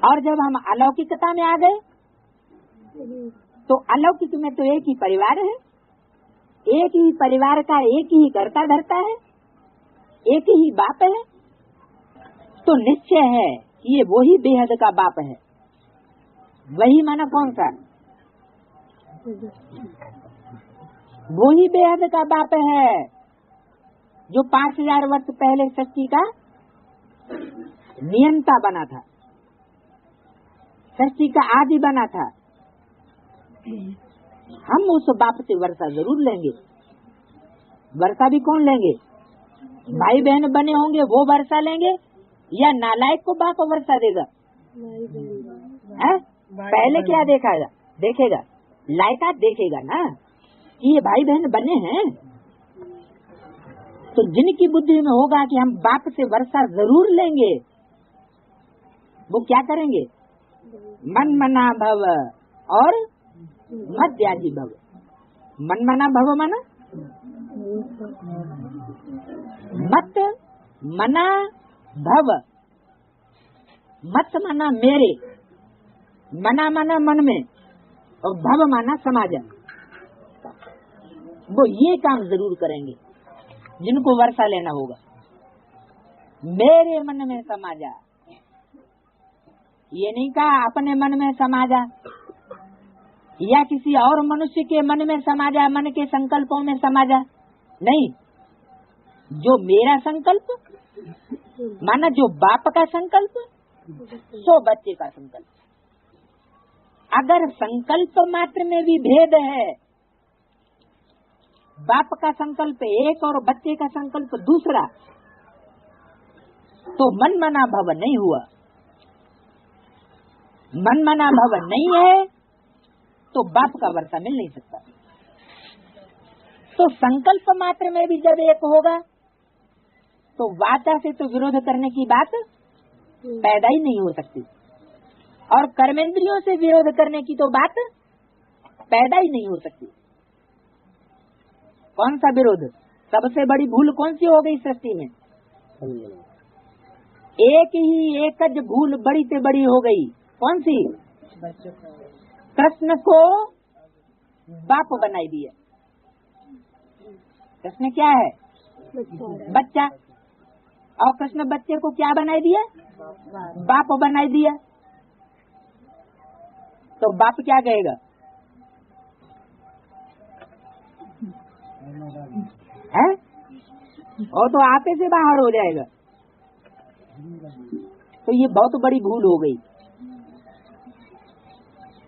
और जब हम अलौकिकता में आ गए तो अलौकिक में तो एक ही परिवार है, एक ही परिवार का एक ही करता धरता है, एक ही बाप है। तो निश्चय है कि ये वही बेहद का बाप है। वही माना कौन सा? वही बेहद का बाप है जो 5000 वर्ष पहले सृष्टि का नियंता बना था, सृष्टि का आदि बना था। हम उस बाप से वर्षा जरूर लेंगे। वर्षा भी कौन लेंगे? भाई बहन बने होंगे वो वर्षा लेंगे, या नालायक को बाप वर्षा देगा? है? पहले क्या देखेगा लायकात देखेगा ना कि ये भाई बहन बने हैं। तो जिनकी बुद्धि में होगा कि हम बाप से वर्षा जरूर लेंगे, वो क्या करेंगे? मन मना भव और मत त्यागी भव। मन मना भव माना मत मना भव। मत माना मेरे, मना माना मन में, और भव माना समाज। वो ये काम जरूर करेंगे जिनको वर्षा लेना होगा। मेरे मन में समा जा, ये नहीं कहा अपने मन में समा जा या किसी और मनुष्य के मन में समा जा, मन के संकल्पों में समा जा। नहीं, जो मेरा संकल्प माना जो बाप का संकल्प, सो बच्चे का संकल्प। अगर संकल्प मात्र में भी भेद है, बाप का संकल्प एक और बच्चे का संकल्प दूसरा, तो मन मना भव नहीं हुआ। मन मना भव नहीं है तो बाप का वर्षा मिल नहीं सकता। तो संकल्प मात्र में भी जब एक होगा तो वाचा से तो विरोध करने की बात पैदा ही नहीं हो सकती, और कर्मेंद्रियों से विरोध करने की तो बात पैदा ही नहीं हो सकती। कौन सा विरोध? सबसे बड़ी भूल कौन सी हो गई सृष्टि में? एक ही एकज भूल बड़ी से बड़ी हो गई। कौन सी? कृष्ण को बाप बनाई दिया। कृष्ण क्या है? बच्चा। और कृष्ण बच्चे को क्या बनाई दिया? बाप बनाई दिया। तो बाप क्या कहेगा? है? और तो आपे से बाहर हो जाएगा। तो ये बहुत बड़ी भूल हो गई।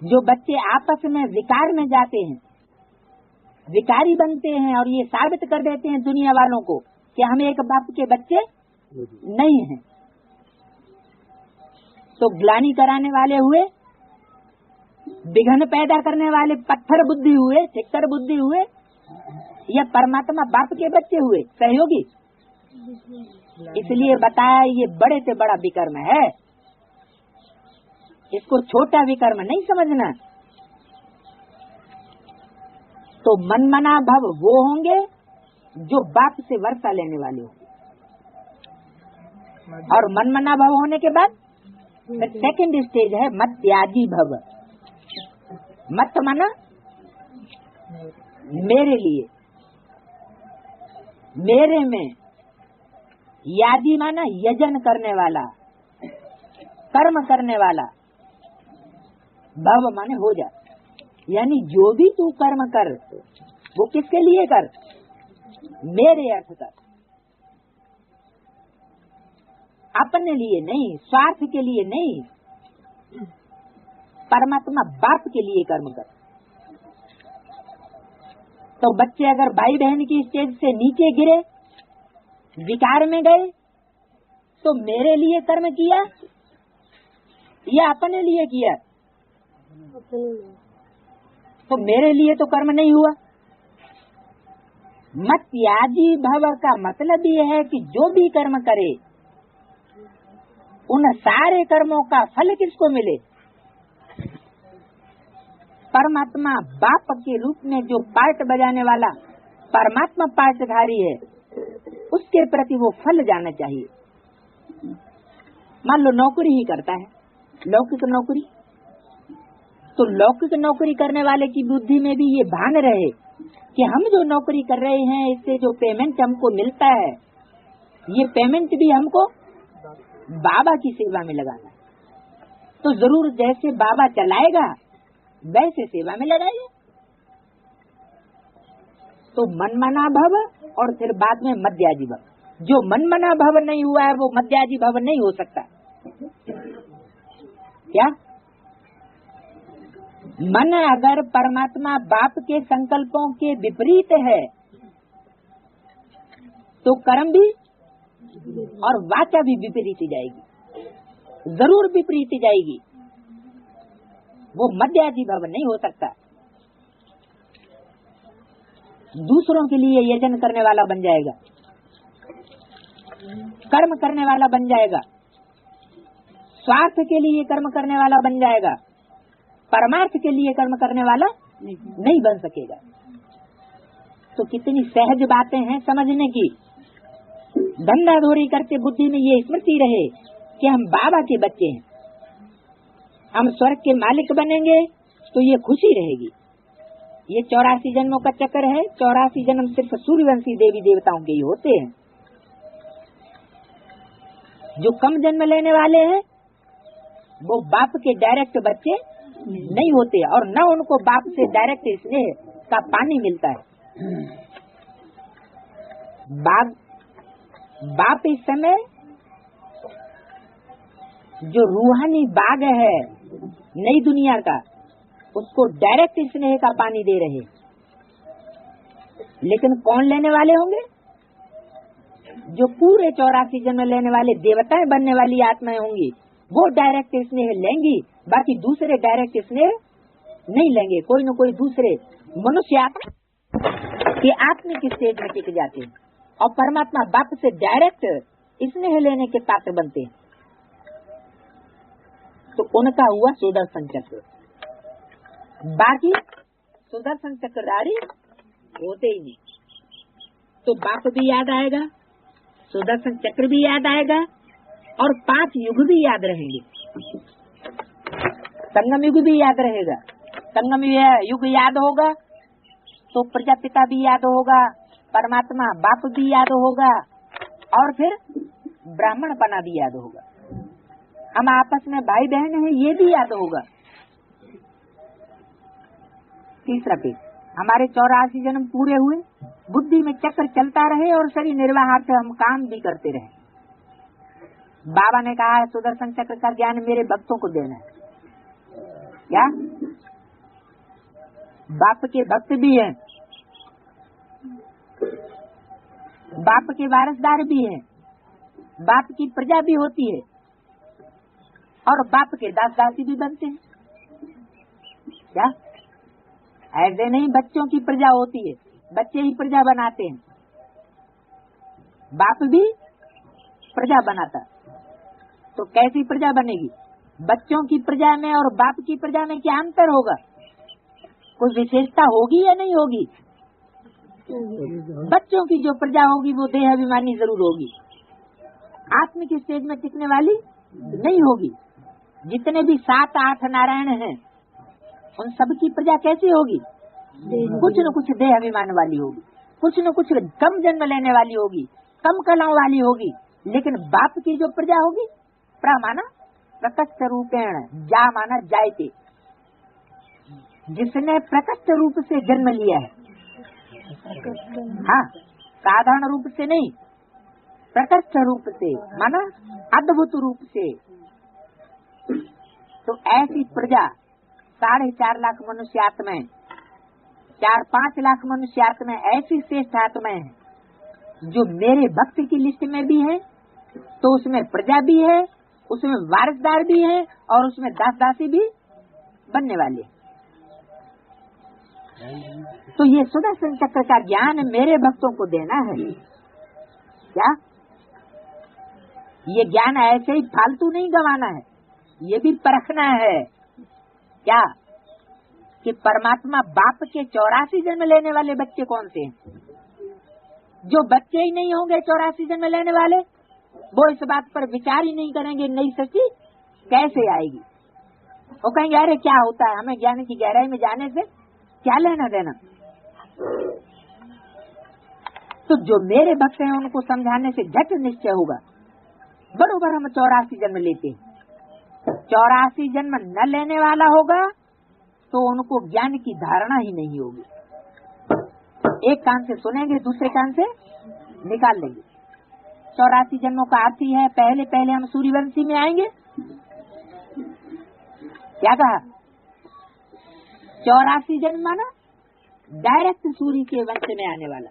जो बच्चे आपस में विकार में जाते हैं, विकारी बनते हैं और ये साबित कर देते हैं दुनिया वालों को कि हम एक बाप के बच्चे नहीं हैं, तो ग्लानि कराने वाले हुए, विघ्न पैदा करने वाले पत्थर बुद्धि हुए, ठिक्कर बुद्धि हुए, या परमात्मा बाप के बच्चे हुए सहयोगी। इसलिए बताया ये बड़े से बड़ा विकर्म है, इसको छोटा विकर्म नहीं समझना। तो मनमना भव वो होंगे जो बाप से वर्षा लेने वाले होंगे, और मनमना भव होने के बाद सेकंड स्टेज है मत्याजी भव। मत माना मेरे लिए, मेरे में, यादी माना यजन करने वाला, कर्म करने वाला, भव माने हो जा। यानी जो भी तू कर्म कर वो किसके लिए कर? मेरे अर्थ कर, अपने लिए नहीं, स्वार्थ के लिए नहीं, परमात्मा बाप के लिए कर्म कर। तो बच्चे अगर भाई बहन की स्टेज से नीचे गिरे, विकार में गए, तो मेरे लिए कर्म किया या अपने लिए किया? तो मेरे लिए तो कर्म नहीं हुआ। मत्याजी भव का मतलब ये है कि जो भी कर्म करे उन सारे कर्मों का फल किसको मिले? परमात्मा बाप के रूप में जो पार्ट बजाने वाला परमात्मा पार्टधारी है, उसके प्रति वो फल जाना चाहिए। मान लो नौकरी ही करता है, लौकिक नौकरी, तो लौकिक नौकरी करने वाले की बुद्धि में भी ये भान रहे कि हम जो नौकरी कर रहे हैं इससे जो पेमेंट हमको मिलता है, ये पेमेंट भी हमको बाबा की सेवा में लगाना है। तो जरूर जैसे बाबा चलाएगा वैसे सेवा में लगाइए। तो मनमना भव और फिर बाद में मध्याजी भव। जो मनमना भव नहीं हुआ है वो मध्याजी भव नहीं हो सकता। क्या? मन अगर परमात्मा बाप के संकल्पों के विपरीत है तो कर्म भी और वाचा भी विपरीत जाएगी, जरूर विपरीत जाएगी। वो मध्याजी भव नहीं हो सकता। दूसरों के लिए यजन करने वाला बन जाएगा, कर्म करने वाला बन जाएगा, स्वार्थ के लिए कर्म करने वाला बन जाएगा, परमार्थ के लिए कर्म करने वाला नहीं बन सकेगा। तो कितनी सहज बातें हैं समझने की। धंधाधोरी करते बुद्धि में ये स्मृति रहे कि हम बाबा के बच्चे हैं, हम स्वर्ग के मालिक बनेंगे, तो ये खुशी रहेगी। ये 84 जन्मों का चक्कर है। 84 जन्म सिर्फ सूर्यवंशी देवी देवताओं के ही होते हैं। जो कम जन्म लेने वाले हैं वो बाप के डायरेक्ट बच्चे नहीं होते, और न उनको बाप से डायरेक्ट स्नेह का पानी मिलता है। बाप इस समय जो रूहानी बाग है नई दुनिया का, उसको डायरेक्ट स्नेह का पानी दे रहे। लेकिन कौन लेने वाले होंगे? जो पूरे 84 जन्म लेने वाले देवताएं बनने वाली आत्माएं होंगी, वो डायरेक्ट स्नेह लेंगी, बाकी दूसरे डायरेक्ट स्नेह नहीं लेंगे। कोई न कोई दूसरे मनुष्य आत्मा के आत्मिक स्टेज में टिक जाते हैं और परमात्मा बाप से डायरेक्ट स्नेह लेने के पात्र बनते हैं। तो उनका हुआ सुदर्शन चक्र। बाकी सुदर्शन चक्रधारी होते ही नहीं। तो बाप भी याद आएगा, सुदर्शन चक्र भी याद आएगा, और 5 युग भी याद रहेंगे। संगम युग भी याद रहेगा। संगम युग याद होगा तो प्रजापिता भी याद होगा, परमात्मा बाप भी याद होगा, और फिर ब्राह्मण पना भी याद होगा। हम आपस में भाई बहन हैं ये भी याद होगा। तीसरा पेज, हमारे 84 जन्म पूरे हुए, बुद्धि में चक्र चलता रहे और शरीर निर्वाह से हम काम भी करते रहे। बाबा ने कहा है सुदर्शन चक्र का ज्ञान मेरे भक्तों को देना है। क्या बाप के भक्त भी हैं, बाप के वारसदार भी हैं, बाप की प्रजा भी होती है और बाप के दास दासी भी बनते हैं। क्या ऐसे नहीं बच्चों की प्रजा होती है, बच्चे ही प्रजा बनाते हैं, बाप भी प्रजा बनाता। तो कैसी प्रजा बनेगी? बच्चों की प्रजा में और बाप की प्रजा में क्या अंतर होगा? कोई विशेषता होगी या नहीं होगी? बच्चों की जो प्रजा होगी वो देह अभिमानी जरूर होगी, आत्मिक स्टेज में टिकने वाली नहीं होगी। जितने भी 7-8 नारायण हैं उन सब की प्रजा कैसी होगी? कुछ न कुछ देह अभिमान वाली होगी, कुछ न कुछ कम जन्म लेने वाली होगी, कम कलाओं वाली होगी। लेकिन बाप की जो प्रजा होगी, प्रा माना प्रकट रूपेण, जा माना जायते, जिसने प्रकट रूप से जन्म लिया है। हाँ, साधारण रूप से नहीं, प्रकट रूप से माना अद्भुत रूप से। तो ऐसी प्रजा 4.5 लाख मनुष्य आत्माएं, 4-5 लाख मनुष्य आत्माएं ऐसी श्रेष्ठ आत्माएं हैं जो मेरे भक्त की लिस्ट में भी है। तो उसमें प्रजा भी है, उसमें वारिसदार भी है और उसमें दास दासी भी बनने वाले। तो ये सुदर्शन चक्र का ज्ञान मेरे भक्तों को देना है। क्या ये ज्ञान ऐसे ही फालतू नहीं गंवाना है, ये भी परखना है। क्या कि परमात्मा बाप के 84 जन्म लेने वाले बच्चे कौन से हैं? जो बच्चे ही नहीं होंगे 84 जन्म लेने वाले, वो इस बात पर विचार ही नहीं करेंगे नई सृष्टि कैसे आएगी। वो कहेंगे अरे क्या होता है, हमें ज्ञान की गहराई में जाने से क्या लेना देना। तो जो मेरे भक्त हैं उनको समझाने से झट निश्चय होगा। बरोबर हम 84 जन्म लेते हैं, 84 जन्म न लेने वाला होगा तो उनको ज्ञान की धारणा ही नहीं होगी। एक कान से सुनेंगे, दूसरे कान से निकाल लेंगे। 84 जन्मों का अर्थ ही है पहले पहले हम सूर्यवंशी में आएंगे। क्या कहा? 84 जन्म माना डायरेक्ट सूर्य के वंश में आने वाला,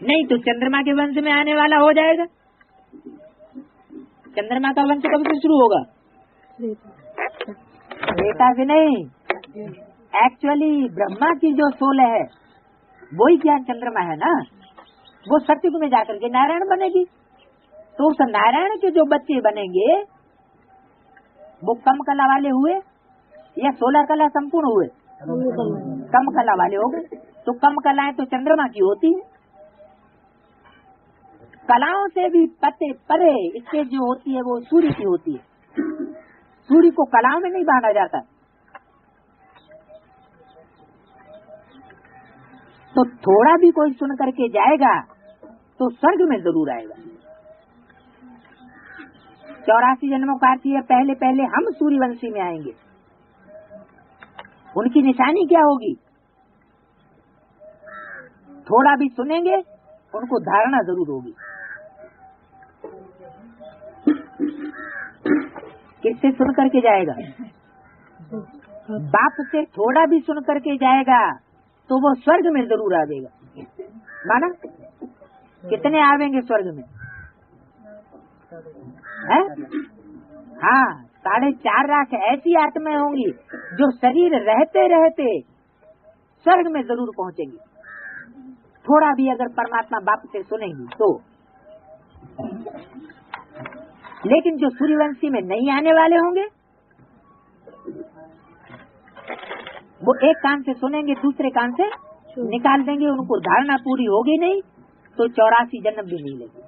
नहीं तो चंद्रमा के वंश में आने वाला हो जाएगा। चंद्रमा का वंश कब से शुरू होगा? बेटा से नहीं, एक्चुअली ब्रह्मा की जो सोल है वही ज्ञान चंद्रमा है ना, वो सतयुग में जाकर के नारायण बनेगी। तो उस नारायण के जो बच्चे बनेंगे वो कम कला वाले हुए या 16 कला संपूर्ण हुए? कम कला वाले हो गए। तो कम कलाएं तो चंद्रमा की होती है, कलाओं से भी परे इसके जो होती है वो सूर्य की होती है। सूर्य को कलाओं में नहीं बांधा जाता। तो थोड़ा भी कोई सुन करके जाएगा तो स्वर्ग में जरूर आएगा। 84 जन्मों का अर्थ है पहले पहले हम सूर्यवंशी में आएंगे। उनकी निशानी क्या होगी? थोड़ा भी सुनेंगे उनको धारणा जरूर होगी। किससे सुन करके जाएगा? बाप से थोड़ा भी सुन करके जाएगा तो वो स्वर्ग में जरूर आ जाएगा। माना कितने आवेंगे स्वर्ग में? है? हाँ, 4.5 लाख ऐसी आत्माएं होंगी जो शरीर रहते रहते स्वर्ग में जरूर पहुंचेंगी। थोड़ा भी अगर परमात्मा बाप से सुनेंगी तो। लेकिन जो सूर्यवंशी में नहीं आने वाले होंगे वो एक कान से सुनेंगे, दूसरे कान से निकाल देंगे। उनको धारणा पूरी होगी नहीं तो 84 जन्म भी नहीं लेंगे।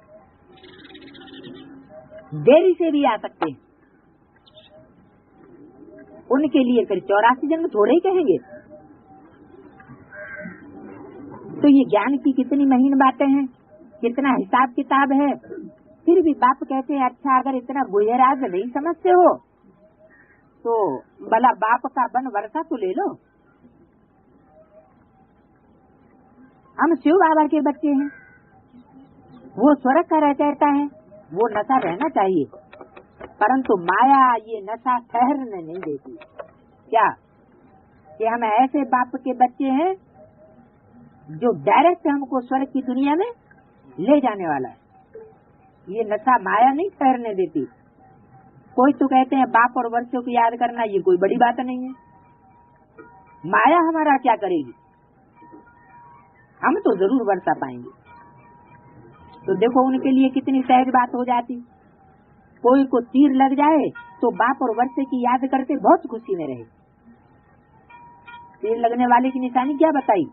देरी से भी आ सकते हैं, उनके लिए फिर 84 जन्म थोड़े ही कहेंगे। तो ये ज्ञान की कितनी महीन बातें हैं, कितना हिसाब किताब है। फिर भी बाप कहते हैं अच्छा अगर इतना गुजराज नहीं समझते हो तो भला बाप का बन वर्षा तो ले लो। हम शिव बाबा के बच्चे हैं, वो स्वर्ग का रहता है, वो नशा रहना चाहिए, परंतु माया ये नशा ठहरने नहीं देती। क्या कि हम ऐसे बाप के बच्चे हैं जो डायरेक्ट हमको स्वर्ग की दुनिया में ले जाने वाला है। ये नशा माया नहीं ठहरने देती। कोई तो कहते हैं बाप और वर्षों को याद करना ये कोई बड़ी बात नहीं है, माया हमारा क्या करेगी, हम तो जरूर वर्षा पाएंगे। तो देखो उनके लिए कितनी सहज बात हो जाती। कोई को तीर लग जाए तो बाप और वर्षे की याद करते बहुत खुशी में रहे। तीर लगने वाले की निशानी क्या बताई,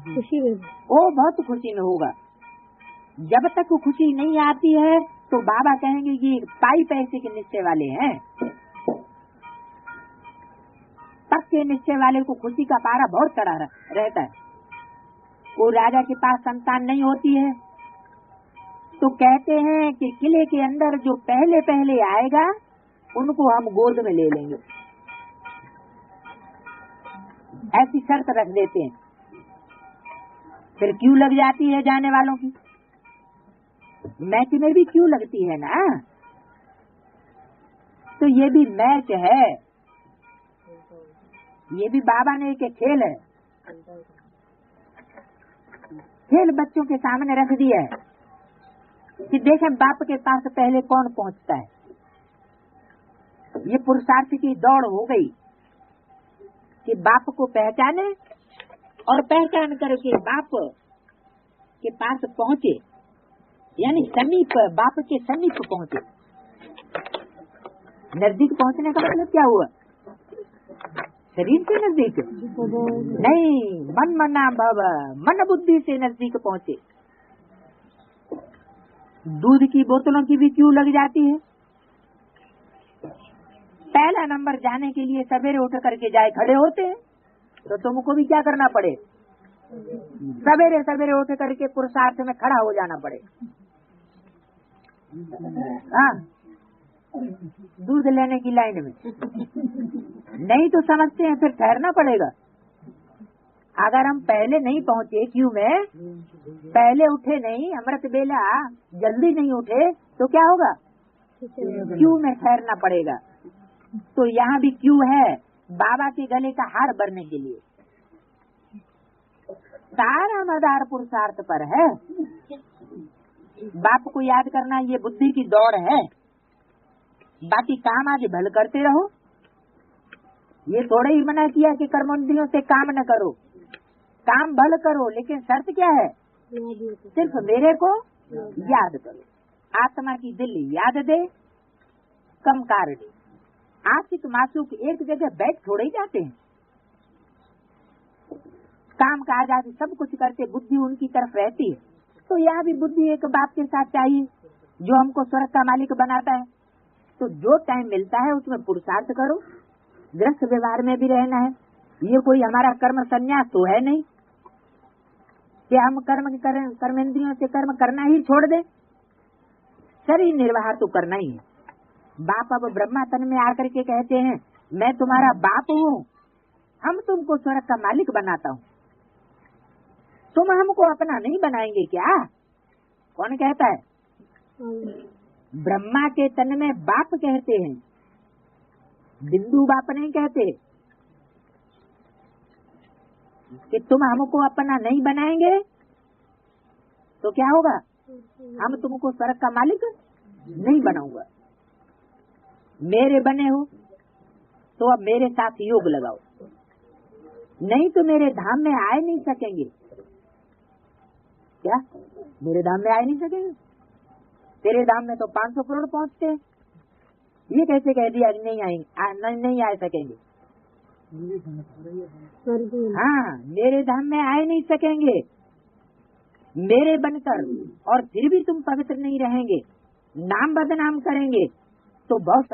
खुशी में, वो बहुत खुशी में होगा। जब तक खुशी नहीं आती है तो बाबा कहेंगे ये पाई पैसे के निश्चय वाले हैं। पक्के निश्चय वाले को खुशी का पारा बहुत चढ़ा रहता है। वो राजा के पास संतान नहीं होती है तो कहते हैं कि किले के अंदर जो पहले पहले आएगा उनको हम गोद में ले लेंगे, ऐसी शर्त रख देते हैं। फिर क्यों लग जाती है जाने वालों की, मैच में भी क्यों लगती है ना। तो ये भी मैच है, ये भी बाबा ने एक खेल है, खेल बच्चों के सामने रख दिया है कि देखें बाप के पास पहले कौन पहुंचता है। ये पुरुषार्थ की दौड़ हो गई कि बाप को पहचाने और पहचान करके बाप के पास पहुंचे, यानी समीप, बाप के समीप पहुंचे। नजदीक पहुंचने का मतलब क्या हुआ, शरीर से नजदीक नहीं, मन मना भव, मन बुद्धि से नजदीक पहुंचे। दूध की बोतलों की भी क्यों लग जाती है। पहला नंबर जाने के लिए सवेरे उठ करके जाए खड़े होते हैं तो तुमको भी क्या करना पड़े, सवेरे सवेरे उठ करके पुरुषार्थ में खड़ा हो जाना पड़े। हाँ, दूध लेने की लाइन में नहीं तो समझते हैं फिर ठहरना पड़ेगा। अगर हम पहले नहीं पहुँचे क्यू में, पहले उठे नहीं, अमृत बेला जल्दी नहीं उठे तो क्या होगा, क्यू में ठहरना पड़ेगा। तो यहाँ भी क्यू है बाबा के गले का हार भरने के लिए। सारा मदार पुरुषार्थ पर है। बाप को याद करना ये बुद्धि की दौड़ है, बाकी काम आज भल करते रहो। ये थोड़े ही मना किया कि कर्मेंद्रियों से काम न करो, काम भल करो, लेकिन शर्त क्या है, सिर्फ मेरे को याद करो। आत्मा की दिल याद दे, कम कार दे। आशिक मासूक एक जगह बैठ थोड़े ही जाते हैं, काम काज आदि सब कुछ करते, बुद्धि उनकी तरफ रहती है। तो यहाँ भी बुद्धि एक बाप के साथ चाहिए जो हमको स्वर्ग का मालिक बनाता है। तो जो टाइम मिलता है उसमें पुरुषार्थ करो, गृहस्थ व्यवहार में भी रहना है। ये कोई हमारा कर्म संन्यास तो है नहीं कि हम कर्मेंद्रियों से कर्म करना ही छोड़ दें, शरीर निर्वाह तो करना ही है। बाप अब ब्रह्मा तन में आकर के कहते हैं मैं तुम्हारा बाप हूँ, हम तुमको स्वर्ग का मालिक बनाता हूँ, तुम हमको अपना नहीं बनाएंगे क्या। कौन कहता है, ब्रह्मा के तन में बाप कहते हैं, बिंदु बाप नहीं कहते कि तुम हमको अपना नहीं बनाएंगे तो क्या होगा, हम तुमको स्वर्ग का मालिक नहीं बनाऊंगा। मेरे बने हो तो अब मेरे साथ योग लगाओ, नहीं तो मेरे धाम में आए नहीं सकेंगे। क्या मेरे धाम में आए नहीं सकेंगे, तेरे धाम में तो 500 करोड़ पहुंचते हैं, ये कैसे कह दिया नहीं आएंगे, नहीं आ सकेंगे। हाँ, मेरे धाम में आए नहीं सकेंगे मेरे बनकर, और फिर भी तुम पवित्र नहीं रहेंगे, नाम बदनाम करेंगे तो बहुत